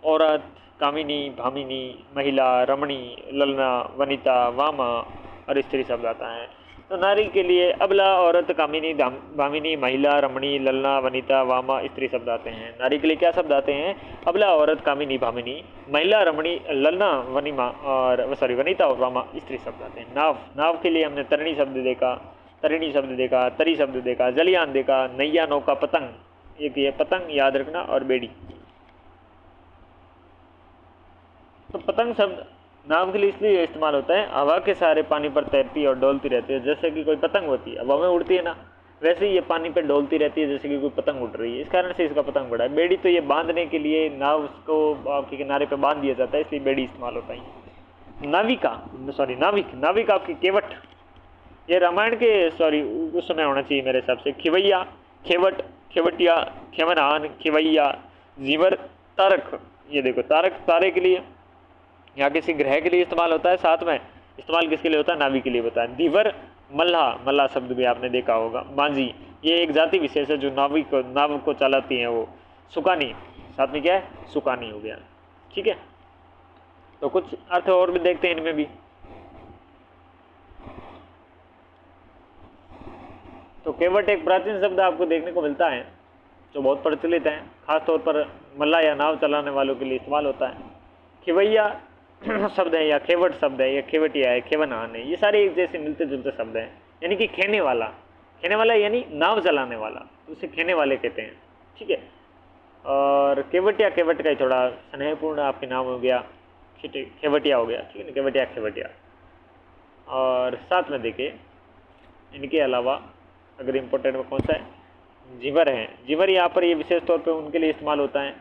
S1: औरत, कामिनी, भामिनी, महिला, रमणी, ललना, वनिता, वामा और स्त्री शब्द आता है। तो नारी के लिए अबला, औरत, कामिनी, भामिनी, महिला, रमणी, ललना, वनिता, वामा, स्त्री शब्द आते हैं। नारी के लिए क्या शब्द आते हैं? अबला, औरत, कामिनी, भामिनी, महिला, रमणी, ललना, वनिमा और वनिता और वामा, स्त्री शब्द आते हैं। नाव, नाव के लिए हमने तरिणी शब्द देखा, तरिणी शब्द देखा, तरी शब्द देखा, जलियान देखा, नैया, नौका, पतंग, एक ये पतंग याद रखना, और बेड़ी। तो पतंग शब्द नाव के लिए इसलिए इस्तेमाल होता है, हवा के सहारे पानी पर तैरती और डोलती रहती है। जैसे कि कोई पतंग होती है, हवा में उड़ती है ना, वैसे ही ये पानी पर डोलती रहती है जैसे कि कोई पतंग उड़ रही है, इस कारण से इसका पतंग बड़ा है। बेड़ी तो ये बांधने के लिए नाव को के किनारे पर बांध दिया जाता है, इसलिए बेड़ी इस्तेमाल होता है। नाविका, सॉरी नाविक, नाविक आपकी केवट, ये रामायण के उस समय होना चाहिए मेरे हिसाब से। खिवैया, खेवट, खेवटिया, खेवनान, खिवैया, जीवर, तारक, ये देखो तारक तारे के लिए या किसी ग्रह के लिए इस्तेमाल होता है, साथ में इस्तेमाल किसके लिए होता है? नावी के लिए होता है। दीवर, मल्लाह, मल्लाह शब्द भी आपने देखा होगा। मांझी, ये एक जाति विशेष है जो नाव को चलाती हैं वो। सुकानी, साथ में क्या है? सुकानी हो गया, ठीक है। तो कुछ अर्थ और भी देखते हैं इनमें भी। तो केवट एक प्राचीन शब्द आपको देखने को मिलता है जो बहुत प्रचलित है, खासतौर पर मल्लाह या नाव चलाने वालों के लिए इस्तेमाल होता है। खिवैया शब्द है या खेवट शब्द है या खेवटिया है, खेवनान है, ये सारे एक जैसे मिलते जुलते शब्द हैं। यानी कि खेने वाला, खेने वाला यानी नाव चलाने वाला, उसे खेने वाले कहते हैं, ठीक है। और केवटिया, केवट का ही थोड़ा स्नेहपूर्ण आपके नाम हो गया, खेवटिया हो गया, ठीक है ना, केवटिया, खेवटिया। और साथ में देखिए इनके अलावा अगर इम्पोर्टेंट में कौन सा है? जीवर है। जीवर यहाँ पर ये विशेष तौर पे उनके लिए इस्तेमाल होता है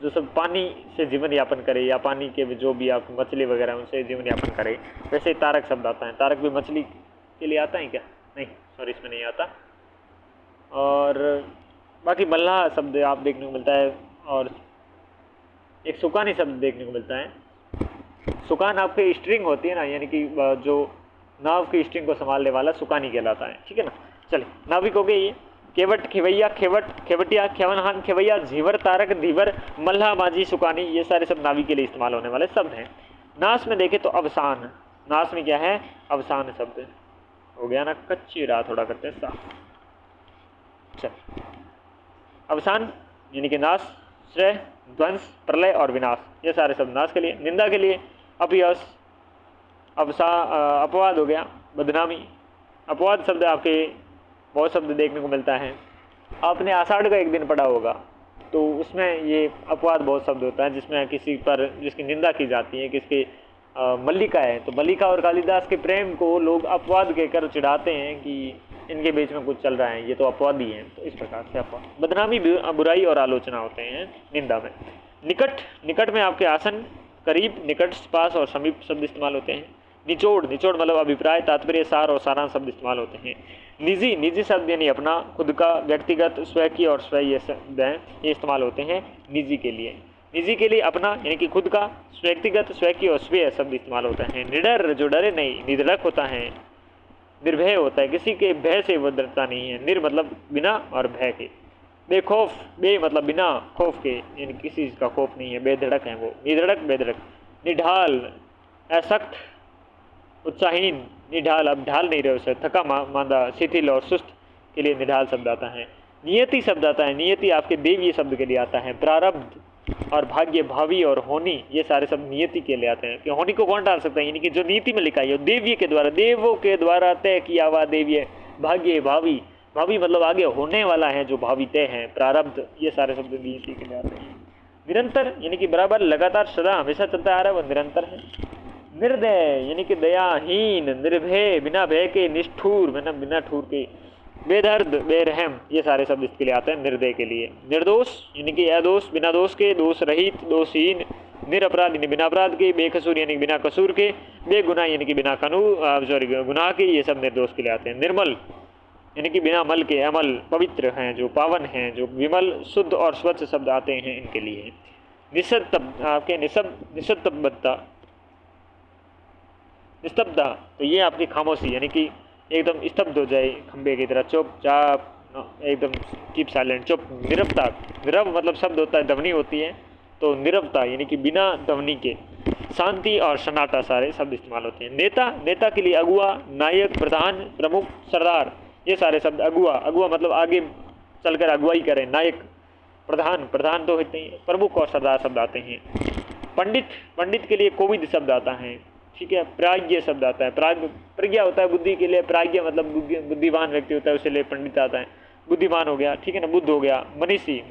S1: जो सब पानी से जीवन यापन करे, या पानी के जो भी आप मछली वगैरह उनसे जीवन यापन करे। वैसे ही तारक शब्द आता है, तारक भी मछली के लिए आता है क्या? नहीं, सॉरी, इसमें नहीं आता। और बाकी मल्लाह शब्द आप देखने को मिलता है, और एक सुकानी शब्द देखने को मिलता है। सुकान आपके स्ट्रिंग होती है ना, यानी कि जो नाव की स्ट्रिंग को संभालने वाला सुकानी कहलाता है, ठीक है ना। चलिए, नाविक हो गए ये। केवट, खिवैया, खेवट, खेवटिया, खेवनहान, खिवैया, झीवर, तारक, धीवर, मल्लाह, माझी, सुकानी, ये सारे सब नावी के लिए इस्तेमाल होने वाले शब्द हैं। नाश में देखें तो अवसान, नाश में क्या है? अवसान शब्द हो गया ना, कच्ची राह थोड़ा करते हैं साफ। चल, अवसान यानी कि नाश, श्रेय, ध्वंस, प्रलय और विनाश, ये सारे शब्द नाश के लिए। निंदा के लिए अपयश, अपवाद हो गया, बदनामी, अपवाद शब्द आपके बहुत शब्द देखने को मिलता है। आपने आषाढ़ का एक दिन पढ़ा होगा, तो उसमें ये अपवाद बहुत शब्द होता है, जिसमें किसी पर जिसकी निंदा की जाती है, किसकी मल्लिका है, तो मल्लिका और कालिदास के प्रेम को लोग अपवाद कहकर चिढ़ाते हैं कि इनके बीच में कुछ चल रहा है, ये तो अपवाद ही है। तो इस प्रकार से अपवाद, बदनामी, बुराई और आलोचना होते हैं निंदा में। निकट, निकट में आपके आसन, करीब, निकट, पास और समीप शब्द इस्तेमाल होते हैं। निचोड़, निचोड़ मतलब अभिप्राय, तात्पर्य, सार और सारांश शब्द इस्तेमाल होते हैं। निजी, निजी शब्द यानी अपना, खुद का, व्यक्तिगत, स्वयं की और स्वयं ये शब्द हैं, ये इस्तेमाल होते हैं निजी के लिए। निजी के लिए अपना यानी कि खुद का, व्यक्तिगत, स्वयं की और स्वयं शब्द इस्तेमाल होता है। निडर, जो डरे नहीं, निधड़क होता है, निर्भय होता है, किसी के भय से वो डरता नहीं है। निर मतलब बिना और भय के। बेखौफ, बे मतलब बिना, खौफ के यानी किसी चीज़ का खौफ नहीं है, बेधड़क है वो, निधड़क, बेधड़क। निढाल, असक्त, उत्साहीन, निढाल, अब ढाल नहीं रहे उसे, थका मांदा, शिथिल और सुस्त के लिए निढाल शब्द आता है। नियति शब्द आता है, नियति आपके देवीय शब्द के लिए आता है। प्रारब्ध और भाग्य, भावी और होनी, ये सारे शब्द नियति के लिए आते हैं। कि होनी को कौन डाल सकता है, यानी कि जो नीति में लिखा है, देवीय के द्वारा, देवों के द्वारा तय किया हुआ देवीय। भाग्य, भावी, भावी मतलब आगे होने वाला है, जो भावी तय है। प्रारब्ध, ये सारे शब्द नियति के लिए आते हैं। निरंतर यानी कि बराबर, लगातार, सदा, हमेशा चलता आ रहा है, वो निरंतर है। निर्दय यानी कि दयाहीन, निर्भय, बिना भय के, निष्ठुर मतलब बिना ठूर के, बेदर्द, बेरहम, ये सारे शब्द इसके लिए आते हैं निर्दय के लिए। निर्दोष यानी कि अदोष, बिना दोष के, दोष रहित, दोषहीन। निरपराध यानी बिना अपराध के, बेकसूर यानी बिना कसूर के, बेगुनाह यानी कि बिना गुनाह के, ये सब निर्दोष के लिए आते हैं। निर्मल यानी कि बिना मल के, अमल, पवित्र हैं, जो पावन हैं, जो विमल, शुद्ध और स्वच्छ शब्द आते हैं इनके लिए। निस्तब्ध, आपके निस्तब्धता, निस्तब्धता, तो ये आपकी खामोशी यानी कि एकदम स्तब्ध हो जाए, खंबे की तरह, चुपचाप, एकदम कीप साइलेंट, चुप। निरवता, निरव मतलब शब्द होता है, ध्वनि होती है, तो निरवता यानी कि बिना ध्वनि के। शांति और सन्नाटा, सारे शब्द इस्तेमाल होते हैं। नेता, नेता के लिए अगुआ, नायक, प्रधान, प्रमुख, सरदार, ये सारे शब्द। अगुआ, अगुआ मतलब आगे चलकर अगुवाई करें। नायक, प्रधान, प्रधान तो होते हैं, प्रमुख और सरदार शब्द आते हैं। पंडित, पंडित के लिए कोविद शब्द आता है, ठीक है। प्राज्ञ शब्द आता है, प्रज्ञा होता है बुद्धि के लिए, प्राज्ञ मतलब बुद्धिमान व्यक्ति होता है, उसके लिए पंडित आता है। बुद्धिमान हो गया, ठीक है ना, बुद्ध हो गया। मनीषी,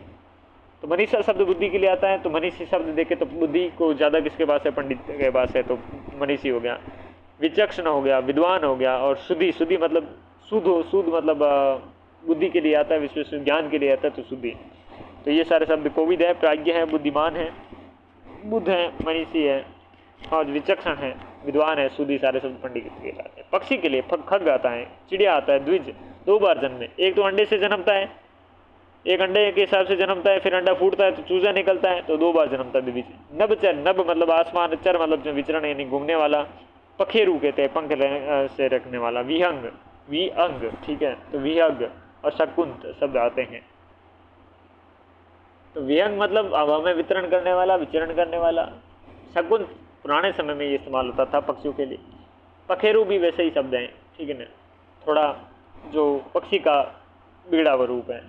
S1: तो मनीषा शब्द बुद्धि के लिए आता है, तो मनीषी शब्द देखे तो बुद्धि को ज़्यादा किसके पास है, पंडित के पास है, तो मनीषी हो गया। विचक्षण हो गया, विद्वान हो गया। और शुद्धि, शुद्धि मतलब शुद्ध मतलब बुद्धि के लिए आता है, विश्व ज्ञान के लिए आता है, तो शुद्धि। तो ये सारे शब्द कोविद है, प्राज्ञ है, बुद्धिमान है, बुद्ध है, मनीषी है, और विचक्षण है, विद्वान है, शुद्धि, सारे शब्द पंडित के लिए आते हैं। पक्षी के लिए खग आता है, चिड़िया आता है, द्विज, 2 बार जन्मे। एक तो अंडे से जन्मता है, एक अंडे के हिसाब से जन्मता है, फिर अंडा फूटता है तो चूजा निकलता है, तो 2 बार जन्मता है द्विज। नभचर, नभ मतलब आसमान, चर मतलब जो विचरण यानी घूमने वाला। पखेरु कहते हैं, पंख से रखने वाला। विहंग, विअंग, ठीक है, तो विहंग और शकुंत शब्द आते हैं। तो विहंग मतलब हवा में वितरण करने वाला, विचरण करने वाला। शकुंत पुराने समय में ये इस्तेमाल होता था पक्षियों के लिए। पखेरु भी वैसे ही शब्द हैं, ठीक है ना, थोड़ा जो पक्षी का बिगड़ा हुआ रूप है।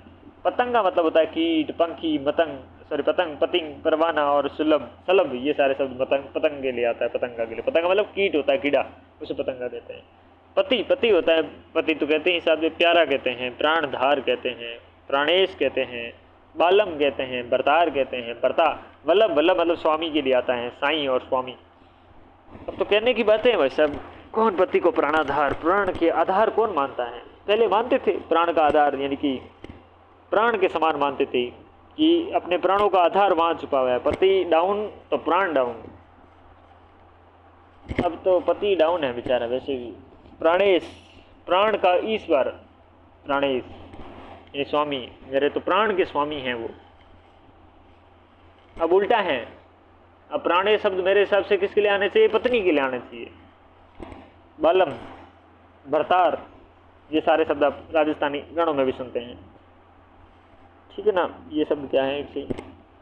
S1: पतंगा मतलब होता है कीट, पंखी, पतंग, पतिंग, परवाना और सुलभ, सलभ, ये सारे शब्द पतंग के लिए आता है, पतंगा के लिए। पतंगा मतलब कीट होता है, कीड़ा, उसे पतंगा कहते हैं। पति, पति होता है, पति तो कहते हैं हिसाब से प्यारा कहते हैं, प्राणधार कहते हैं, प्राणेश कहते हैं, बालम कहते हैं, बरतार कहते हैं, बरता। वल्लभ, वल्लभ मतलब स्वामी के लिए आता है, साईं और स्वामी। अब तो कहने की बातें हैं भाई साहब, कौन पति को प्राणाधार, प्राण के आधार कौन मानता है? पहले मानते थे प्राण का आधार यानी कि प्राण के समान मानते थे कि अपने प्राणों का आधार वहां छुपा हुआ है। पति डाउन तो प्राण डाउन। अब तो पति डाउन है बेचारा वैसे भी। प्राणेश, प्राण का ईश्वर, प्राणेश ये स्वामी, मेरे तो प्राण के स्वामी हैं वो। अब उल्टा है, अब प्राणे शब्द मेरे हिसाब से किसके लिए आने चाहिए? पत्नी के लिए आने चाहिए। बालम, भरतार, ये सारे शब्द आप राजस्थानी गणों में भी सुनते हैं, ठीक है ना। ये शब्द क्या है, एक से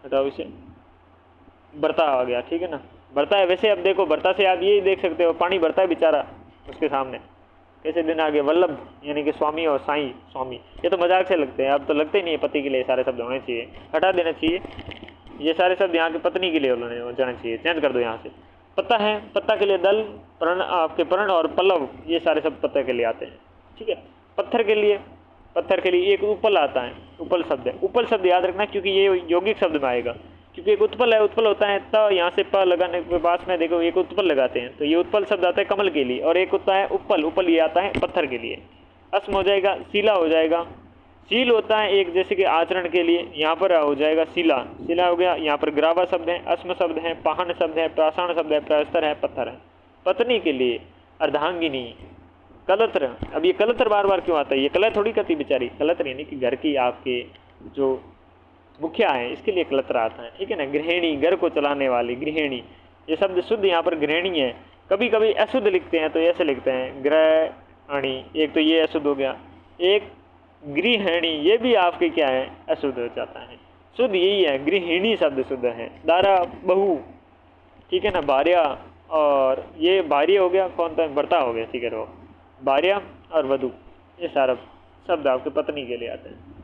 S1: हटाओ इसे, बरता आ गया, ठीक है ना, बरता है। वैसे अब देखो बरता से आप ये देख सकते हो, पानी भरता है बेचारा उसके सामने, कैसे दिन आगे। वल्लभ यानी कि स्वामी और साईं, स्वामी, ये तो मजाक से लगते हैं, अब तो लगते ही नहीं है। पति के लिए सारे शब्द होने चाहिए, हटा देना चाहिए ये सारे शब्द, यहाँ के पत्नी के लिए हो जाना चाहिए, चेंज कर दो यहाँ से। पत्ता है, पत्ता के लिए दल, प्रण, आपके प्रण और पल्लव, ये सारे शब्द पत्ता के लिए आते हैं, ठीक है। पत्थर के लिए एक उपल आता है, उपल शब्द है। उपल शब्द याद रखना क्योंकि ये यौगिक शब्द में आएगा, क्योंकि एक उत्पल है, उत्पल होता है त, यहाँ से प लगाने के पास में देखो एक उत्पल लगाते हैं, तो ये उत्पल शब्द आता है कमल के लिए, और एक होता है उपल, उपल ये आता है पत्थर के लिए। अस्म हो जाएगा, शिला हो जाएगा। शील होता है एक जैसे कि आचरण के लिए, यहाँ पर हो जाएगा शिला, शिला हो गया। यहाँ पर ग्रावा शब्द है, अस्म शब्द है, पाहन शब्द है, प्राषाण शब्द है, प्रस्तर है, पत्थर है। पत्नी के लिए अर्धांगिनी, कलत्र। अब ये कलत्र बार बार क्यों आता है, ये कलह थोड़ी करती बेचारी, कलत्र यानी कि घर की आपके जो मुखिया है इसके लिए कलत्र आता है, ठीक है ना। गृहिणी, घर को चलाने वाली गृहिणी, ये शब्द शुद्ध यहाँ पर गृहिणी है। कभी कभी अशुद्ध लिखते हैं तो ऐसे लिखते हैं गृहिणी, एक तो ये अशुद्ध हो गया, एक गृहिणी ये भी आपके क्या है अशुद्ध हो जाता है। शुद्ध यही है, गृहिणी शब्द शुद्ध है। दारा बहू, ठीक है ना, भार्या, और ये भार्य हो गया, कौन सा बर्ता हो गया, ठीक है, भार्या और वधू, ये सारा शब्द आपके पत्नी के लिए आते हैं।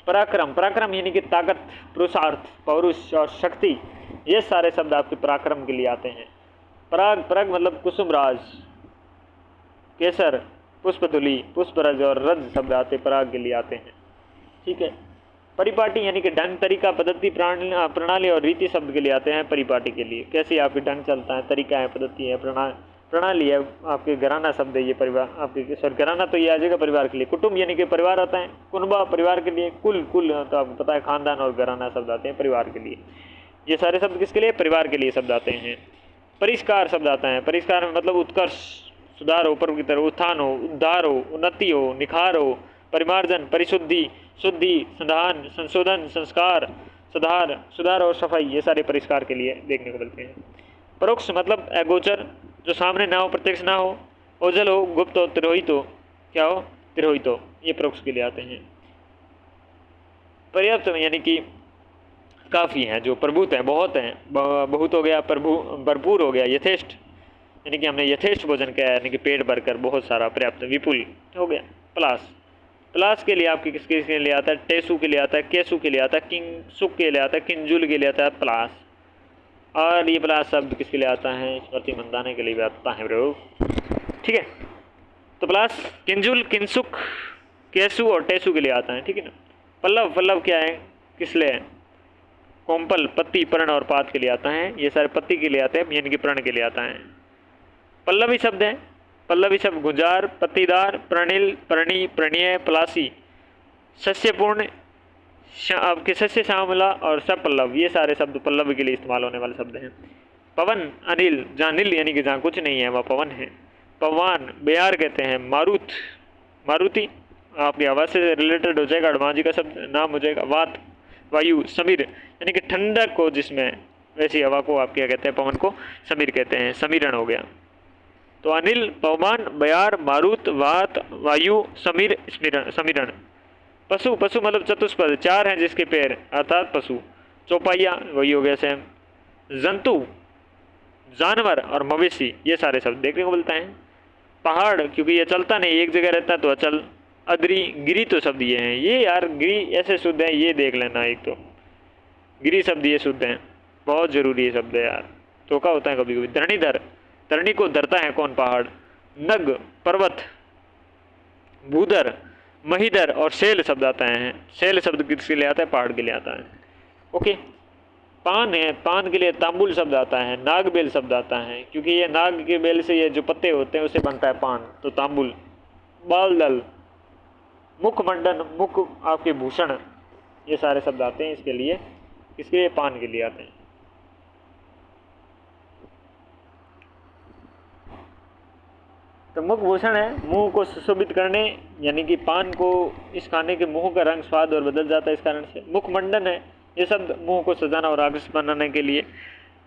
S1: पराक्रम, पराक्रम यानी कि ताकत, पुरुषार्थ, पौरुष और शक्ति, ये सारे शब्द आपके पराक्रम के लिए आते हैं। पराग, पराग मतलब कुसुमराज, केसर, पुष्पतुली, पुष्परज और रज शब्द आते पराग के लिए आते हैं, ठीक है। परिपाटी यानी कि ढंग, तरीका, पद्धति, प्रणाली और रीति शब्द के लिए आते हैं परिपाटी के लिए। कैसे आपके ढंग चलता है, तरीका है, पद्धति है, प्रणाली है, आपके घराना शब्द है ये परिवार आपके, सर घराना तो ये आ जाएगा परिवार के लिए। कुटुंब यानी कि परिवार आता है, कुनबा परिवार के लिए, कुल, कुल तो आपको पता है खानदान, और घराना शब्द आते हैं परिवार के लिए। ये सारे शब्द किसके लिए, परिवार के लिए शब्द आते हैं। परिष्कार शब्द आता है, परिष्कार में मतलब उत्कर्ष, सुधार हो, ऊपर की तरफ उत्थान हो, उद्धार हो, उन्नति हो, निखार हो, परिमार्जन, परिशुद्धि, शुद्धि, संधान, संशोधन, संस्कार, सुधार और सफाई, ये सारे परिष्कार के लिए देखने को मिलते हैं। परोक्ष मतलब अगोचर, जो सामने ना हो, प्रत्यक्ष ना हो, ओझल हो, गुप्त हो, तिरोहित हो, क्या हो, तिरोहित हो, ये परोक्ष के लिए आते हैं। पर्याप्त यानी कि काफ़ी हैं, जो प्रभुत हैं, बहुत हैं, बहुत हो गया, भरपूर हो गया, यथेष्ट यानी कि हमने यथेष्ट भोजन किया, यानी कि पेट भरकर, बहुत सारा, पर्याप्त, विपुल हो गया। प्लास, प्लास के लिए आपके किसके लिए आता है, टेसु के लिए आता है, केसु के लिए आता है, किंगसुक के लिए आता है, किंजुल के लिए आता है प्लास। और ये प्लास शब्द किसके लिए आता है, स्मृति मंदाने के लिए भी आता है ब्रो, ठीक है। तो प्लास किंजुल, किंसुक, केसु और टेसु के लिए आता है, ठीक है ना। पल्लव, पल्लव क्या है, किस लिए है, कोम्पल, पत्ती, पर्ण और पात के लिए आता है, ये सारे पत्ती के लिए आते हैं, यानी कि पर्ण के लिए आता है। पल्लवी शब्द है, पल्लवी शब्द गुंजार, पत्तीदार, प्रणिल, प्रणी, प्रणीय, पलासी, सस्यपूर्ण, आपके सस्य श्यामला और सपल्लव, ये सारे शब्द पल्लवी के लिए इस्तेमाल होने वाले शब्द हैं। पवन, अनिल, जहाँ नील यानी कि जहाँ कुछ नहीं है वह पवन है। पवन, बेयार कहते हैं। मारुत, मारुति आपकी हवा से रिलेटेड हो जाएगा, हनुमान जी का शब्द नाम हो जाएगा। वात, वायु, समीर यानी कि ठंडक को जिसमें, वैसी हवा को आप क्या कहते हैं, पवन को समीर कहते हैं, समीरण हो गया। तो अनिल, पवन, बयार, मारुत, वात, वायु, समीर, समीरण। पशु, पशु मतलब चतुष्पद, चार हैं जिसके पैर, अर्थात पशु। चौपाइया वही हो गया सेम। जंतु, जानवर और मवेशी, ये सारे शब्द देखने को मिलते हैं। पहाड़, क्योंकि ये चलता नहीं, एक जगह रहता है तो अचल। अद्री, गिरी तो शब्द ये हैं, ये यार गिरी ऐसे शुद्ध है, ये देख लेना, एक तो गिरी शब्द ये शुद्ध हैं, बहुत जरूरी है शब्द है यार, धोखा होता है कभी कभी। धरणीधर, धरणी को धरता है कौन, पहाड़। नग, पर्वत। भूधर, महीधर और शैल शब्द आता है, शैल शब्द किसके लिए आता है, पहाड़ के लिए आता है। ओके। पान है, पान के लिए तांबुल शब्द आता है। नाग बेल शब्द आता है, क्योंकि ये नाग के बेल से ये जो पत्ते होते हैं उससे बनता है पान, तो तांबुल। बाल दल, मुखमंडन, मुख आपके भूषण, ये सारे शब्द आते हैं इसके लिए, इसके लिए पान के लिए आते हैं। तो मुख भूषण है, मुंह को सुशोभित करने, यानी कि पान को, इस खाने के मुंह का रंग, स्वाद और बदल जाता है इस कारण से। मुखमंडन है, ये शब्द मुंह को सजाना और आकर्षित बनाने के लिए।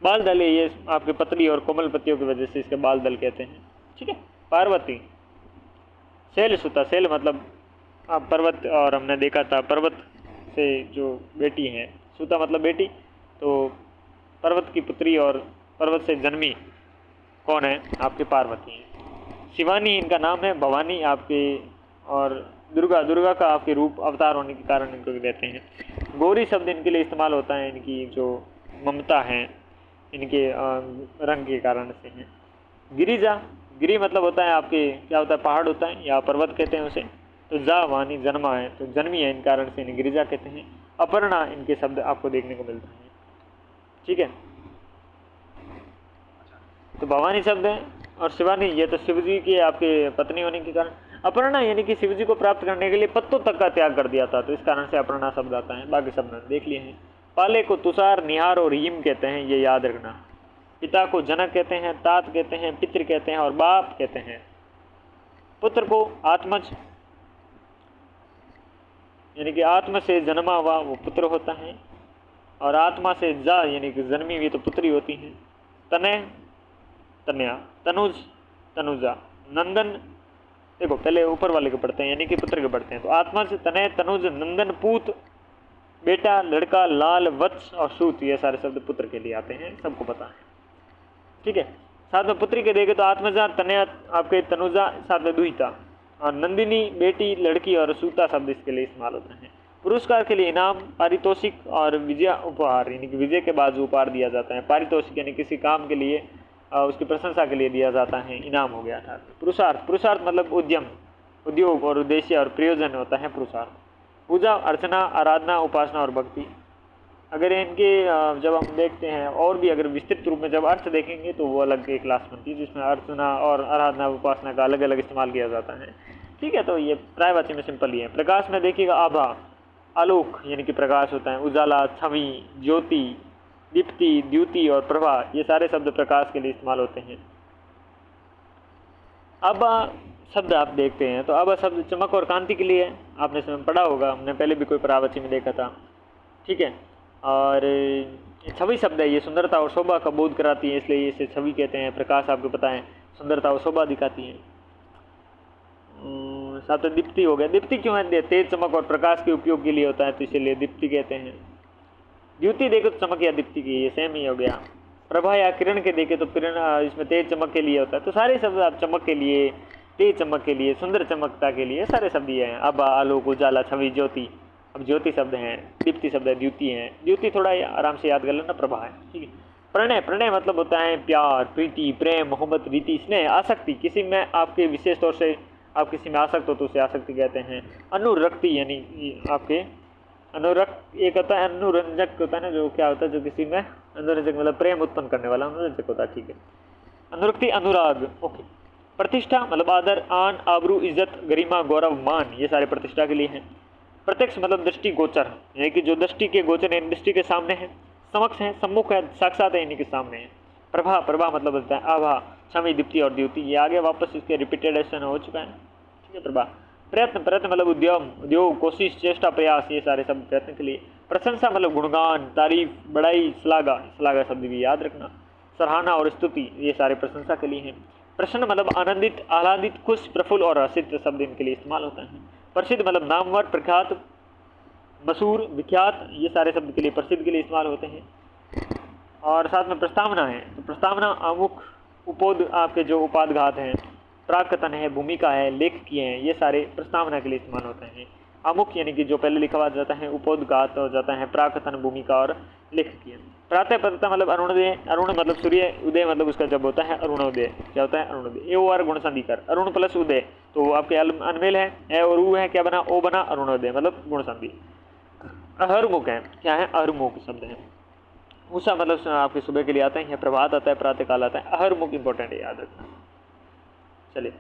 S1: बाल दल है, ये आपके पतली और कोमल पत्तियों की वजह से इसके बाल दल कहते हैं, ठीक है। पार्वती, शैल सुता, शैल मतलब आप पर्वत, और हमने देखा था पर्वत से जो बेटी है, सुता मतलब बेटी, तो पर्वत की पुत्री और पर्वत से जन्मी कौन है, आपके पार्वती हैं। शिवानी इनका नाम है, भवानी आपके, और दुर्गा, दुर्गा का आपके रूप, अवतार होने के कारण इनको देते हैं। गौरी शब्द इनके लिए इस्तेमाल होता है, इनकी जो ममता है, इनके रंग के कारण से है। गिरिजा, गिरी मतलब होता है आपके क्या होता है, पहाड़ होता है या पर्वत कहते हैं उसे। तो जा वानी जन्मा है, तो जन्मी है, इन कारण से इन्हें गिरिजा कहते हैं। अपर्णा इनके शब्द आपको देखने को मिलता है। ठीक है, तो भवानी शब्द है, और शिवानी ये तो शिव जी की आपके पत्नी होने के कारण। अपर्णा यानी कि शिव जी को प्राप्त करने के लिए पत्तों तक का त्याग कर दिया था, तो इस कारण से अपर्णा शब्द आता है। बाकी शब्द हमने देख लिए हैं। पाले को तुषार, निहार और हिम कहते हैं, ये याद रखना। पिता को जनक कहते हैं, तात कहते हैं, पितृ कहते हैं और बाप कहते हैं। पुत्र को आत्मज यानी कि आत्मा से जन्मा हुआ वो पुत्र होता है, और आत्मा से जा यानी कि जन्मी हुई तो पुत्री होती है। तनय तनया, तनुज तनुजा, नंदन, देखो पहले ऊपर वाले के पढ़ते हैं यानी कि पुत्र के पढ़ते हैं। तो आत्मा से तनय, तनुज, नंदन, पूत, बेटा, लड़का, लाल, वत्स और सूत, ये सारे शब्द पुत्र के लिए आते हैं, सबको पता है। ठीक है, साथ में पुत्री के देखे तो आत्मजा, तनया आपके तनुजा, साथ में दुहिता, और नंदिनी बेटी, लड़की और सूता शब्द इसके लिए इस्तेमाल होता है। पुरस्कार के लिए इनाम, पारितोषिक और विजय उपहार यानी कि विजय के बाद जो उपहार दिया जाता है। पारितोषिक यानी किसी काम के लिए उसकी प्रशंसा के लिए दिया जाता है, इनाम हो गया था। पुरुषार्थ, पुरुषार्थ मतलब उद्यम, उद्योग और उद्देश्य और प्रयोजन होता है पुरुषार्थ। पूजा, अर्चना, आराधना, उपासना और भक्ति। अगर इनके जब हम देखते हैं और भी अगर विस्तृत रूप में जब अर्थ देखेंगे तो वो अलग एक क्लास बनती है, जिसमें अर्चना और आराधना उपासना का अलग अलग इस्तेमाल किया जाता है। ठीक है, तो ये प्रायवाची में सिंपल ही है। प्रकाश में देखिएगा आभा, आलोक यानी कि प्रकाश होता है। उजाला, छवि, ज्योति, दीप्ति, द्युति और प्रभा, ये सारे शब्द प्रकाश के लिए इस्तेमाल होते हैं। अब शब्द आप देखते हैं तो अब शब्द चमक और कांति के लिए है। आपने इसमें पढ़ा होगा, हमने पहले भी कोई प्रायवाची में देखा था। ठीक है, और छवि शब्द है, ये सुंदरता और शोभा का बोध कराती है, इसलिए इसे छवि कहते हैं। प्रकाश आपको पता है सुंदरता और शोभा दिखाती है। साथ में दीप्ति हो गया। दीप्ति क्यों है? तेज, चमक और प्रकाश के उपयोग के लिए होता है, तो इसीलिए दीप्ति कहते हैं। द्युति देखे तो चमक या दीप्ति की, ये सेम ही हो गया। प्रभा या किरण के देखे तो किरण इसमें तेज चमक के लिए होता है। तो सारे शब्द आप चमक के लिए, तेज चमक के लिए, सुंदर चमकता के लिए सारे शब्द ये हैं। अब आलोक, उजाला, छवि, ज्योति। अब ज्योति शब्द हैं, दीप्ति शब्द है, द्युति है। द्युति थोड़ा आराम से याद कर लेना, प्रभा है। ठीक है, प्रणय, प्रणय मतलब होता है प्यार, प्रीति, प्रेम, मोहब्बत, रीति, स्नेह, आसक्ति, किसी में आपके विशेष तौर से आप किसी में आसक्त हो तो उसे आसक्ति कहते हैं। अनुरक्ति यानी आपके अनुरक्त, एक होता है अनुरंजक होता है ना, जो क्या होता है जो किसी में अनुरंजक मतलब प्रेम उत्पन्न करने वाला अनुरंजक होता है। ठीक है, अनुरक्ति, अनुराग। ओके, प्रतिष्ठा मतलब आदर, आन, आबरू, इज्जत, गरिमा, गौरव, मान, ये सारे प्रतिष्ठा के लिए हैं। प्रत्यक्ष मतलब दृष्टि गोचर, यानी कि जो दृष्टि के गोचर है, दृष्टि के सामने है, समक्ष है, सम्मुख है, साक्षात है, यानी कि सामने है। प्रभा, प्रभा मतलब होता है आभा, छवि, दीप्ति और द्युति, ये आगे वापस इसके रिपीटेडेशन हो चुका है। ठीक है, प्रभा। प्रयत्न, प्रयत्न मतलब उद्यम, उद्योग, कोशिश, चेष्टा, प्रयास, ये सारे शब्द प्रयत्न के लिए। प्रशंसा मतलब गुणगान, तारीफ, बड़ाई, श्लाघा, श्लाघा शब्द भी याद रखना। सराहना और स्तुति, ये सारे प्रशंसा के लिए हैं। प्रसन्न मतलब आनंदित, आह्लादित, खुश, प्रफुल्ल और हर्षित शब्द इनके लिए इस्तेमाल होता है। प्रसिद्ध मतलब नामवर, प्रख्यात, मशहूर, विख्यात, ये सारे शब्द के लिए प्रसिद्ध के लिए इस्तेमाल होते हैं। और साथ में प्रस्तावना है, तो प्रस्तावना, आमुख, उपोद आपके जो उपादघात हैं, प्राकथन है, भूमिका है, लेखकीय है, ये सारे प्रस्तावना के लिए इस्तेमाल होते हैं। आमुख यानी कि जो पहले लिखा हुआ जाता है, उपोदघात हो जाता है, प्राकथन, भूमिका और लेखकीय। प्रातः, प्रातः मतलब अरुणोदय, अरुण मतलब सूर्य, उदय मतलब उसका जब होता है अरुणोदय, क्या होता है अरुणोदय। ए ओ आर गुण संधि कर, अरुण प्लस उदय, तो आपके अनमेल है, ए और ऊ है, क्या बना, ओ बना, अरुणोदय मतलब गुण संधि। अहरमुख है, क्या है, अहरमुख शब्द है। उषा मतलब आपके सुबह के लिए आता है, या प्रभात आता है, प्रातः काल आता है। अहरमुख इंपॉर्टेंट है, याद रखना। चलिए,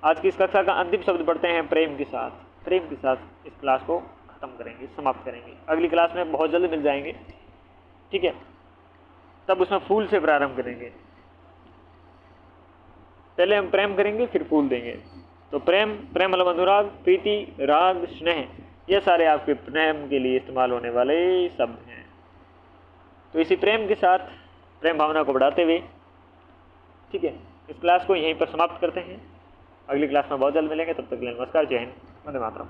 S1: आज की इस कक्षा का अंतिम शब्द पढ़ते हैं, प्रेम के साथ। प्रेम के साथ इस क्लास को खत्म करेंगे, समाप्त करेंगे। अगली क्लास में बहुत जल्द मिल जाएंगे। ठीक है, तब उसमें फूल से प्रारंभ करेंगे। पहले हम प्रेम करेंगे, फिर फूल देंगे। तो प्रेम, प्रेम मतलब अनुराग, प्रीति, राग, स्नेह, ये सारे आपके प्रेम के लिए इस्तेमाल होने वाले शब्द हैं। तो इसी प्रेम के साथ प्रेम भावना को बढ़ाते हुए, ठीक है, इस क्लास को यहीं पर समाप्त करते हैं। अगली क्लास में बहुत जल्द मिलेंगे, तब तक के लिए नमस्कार, जय हिंद, वंदे मातरम।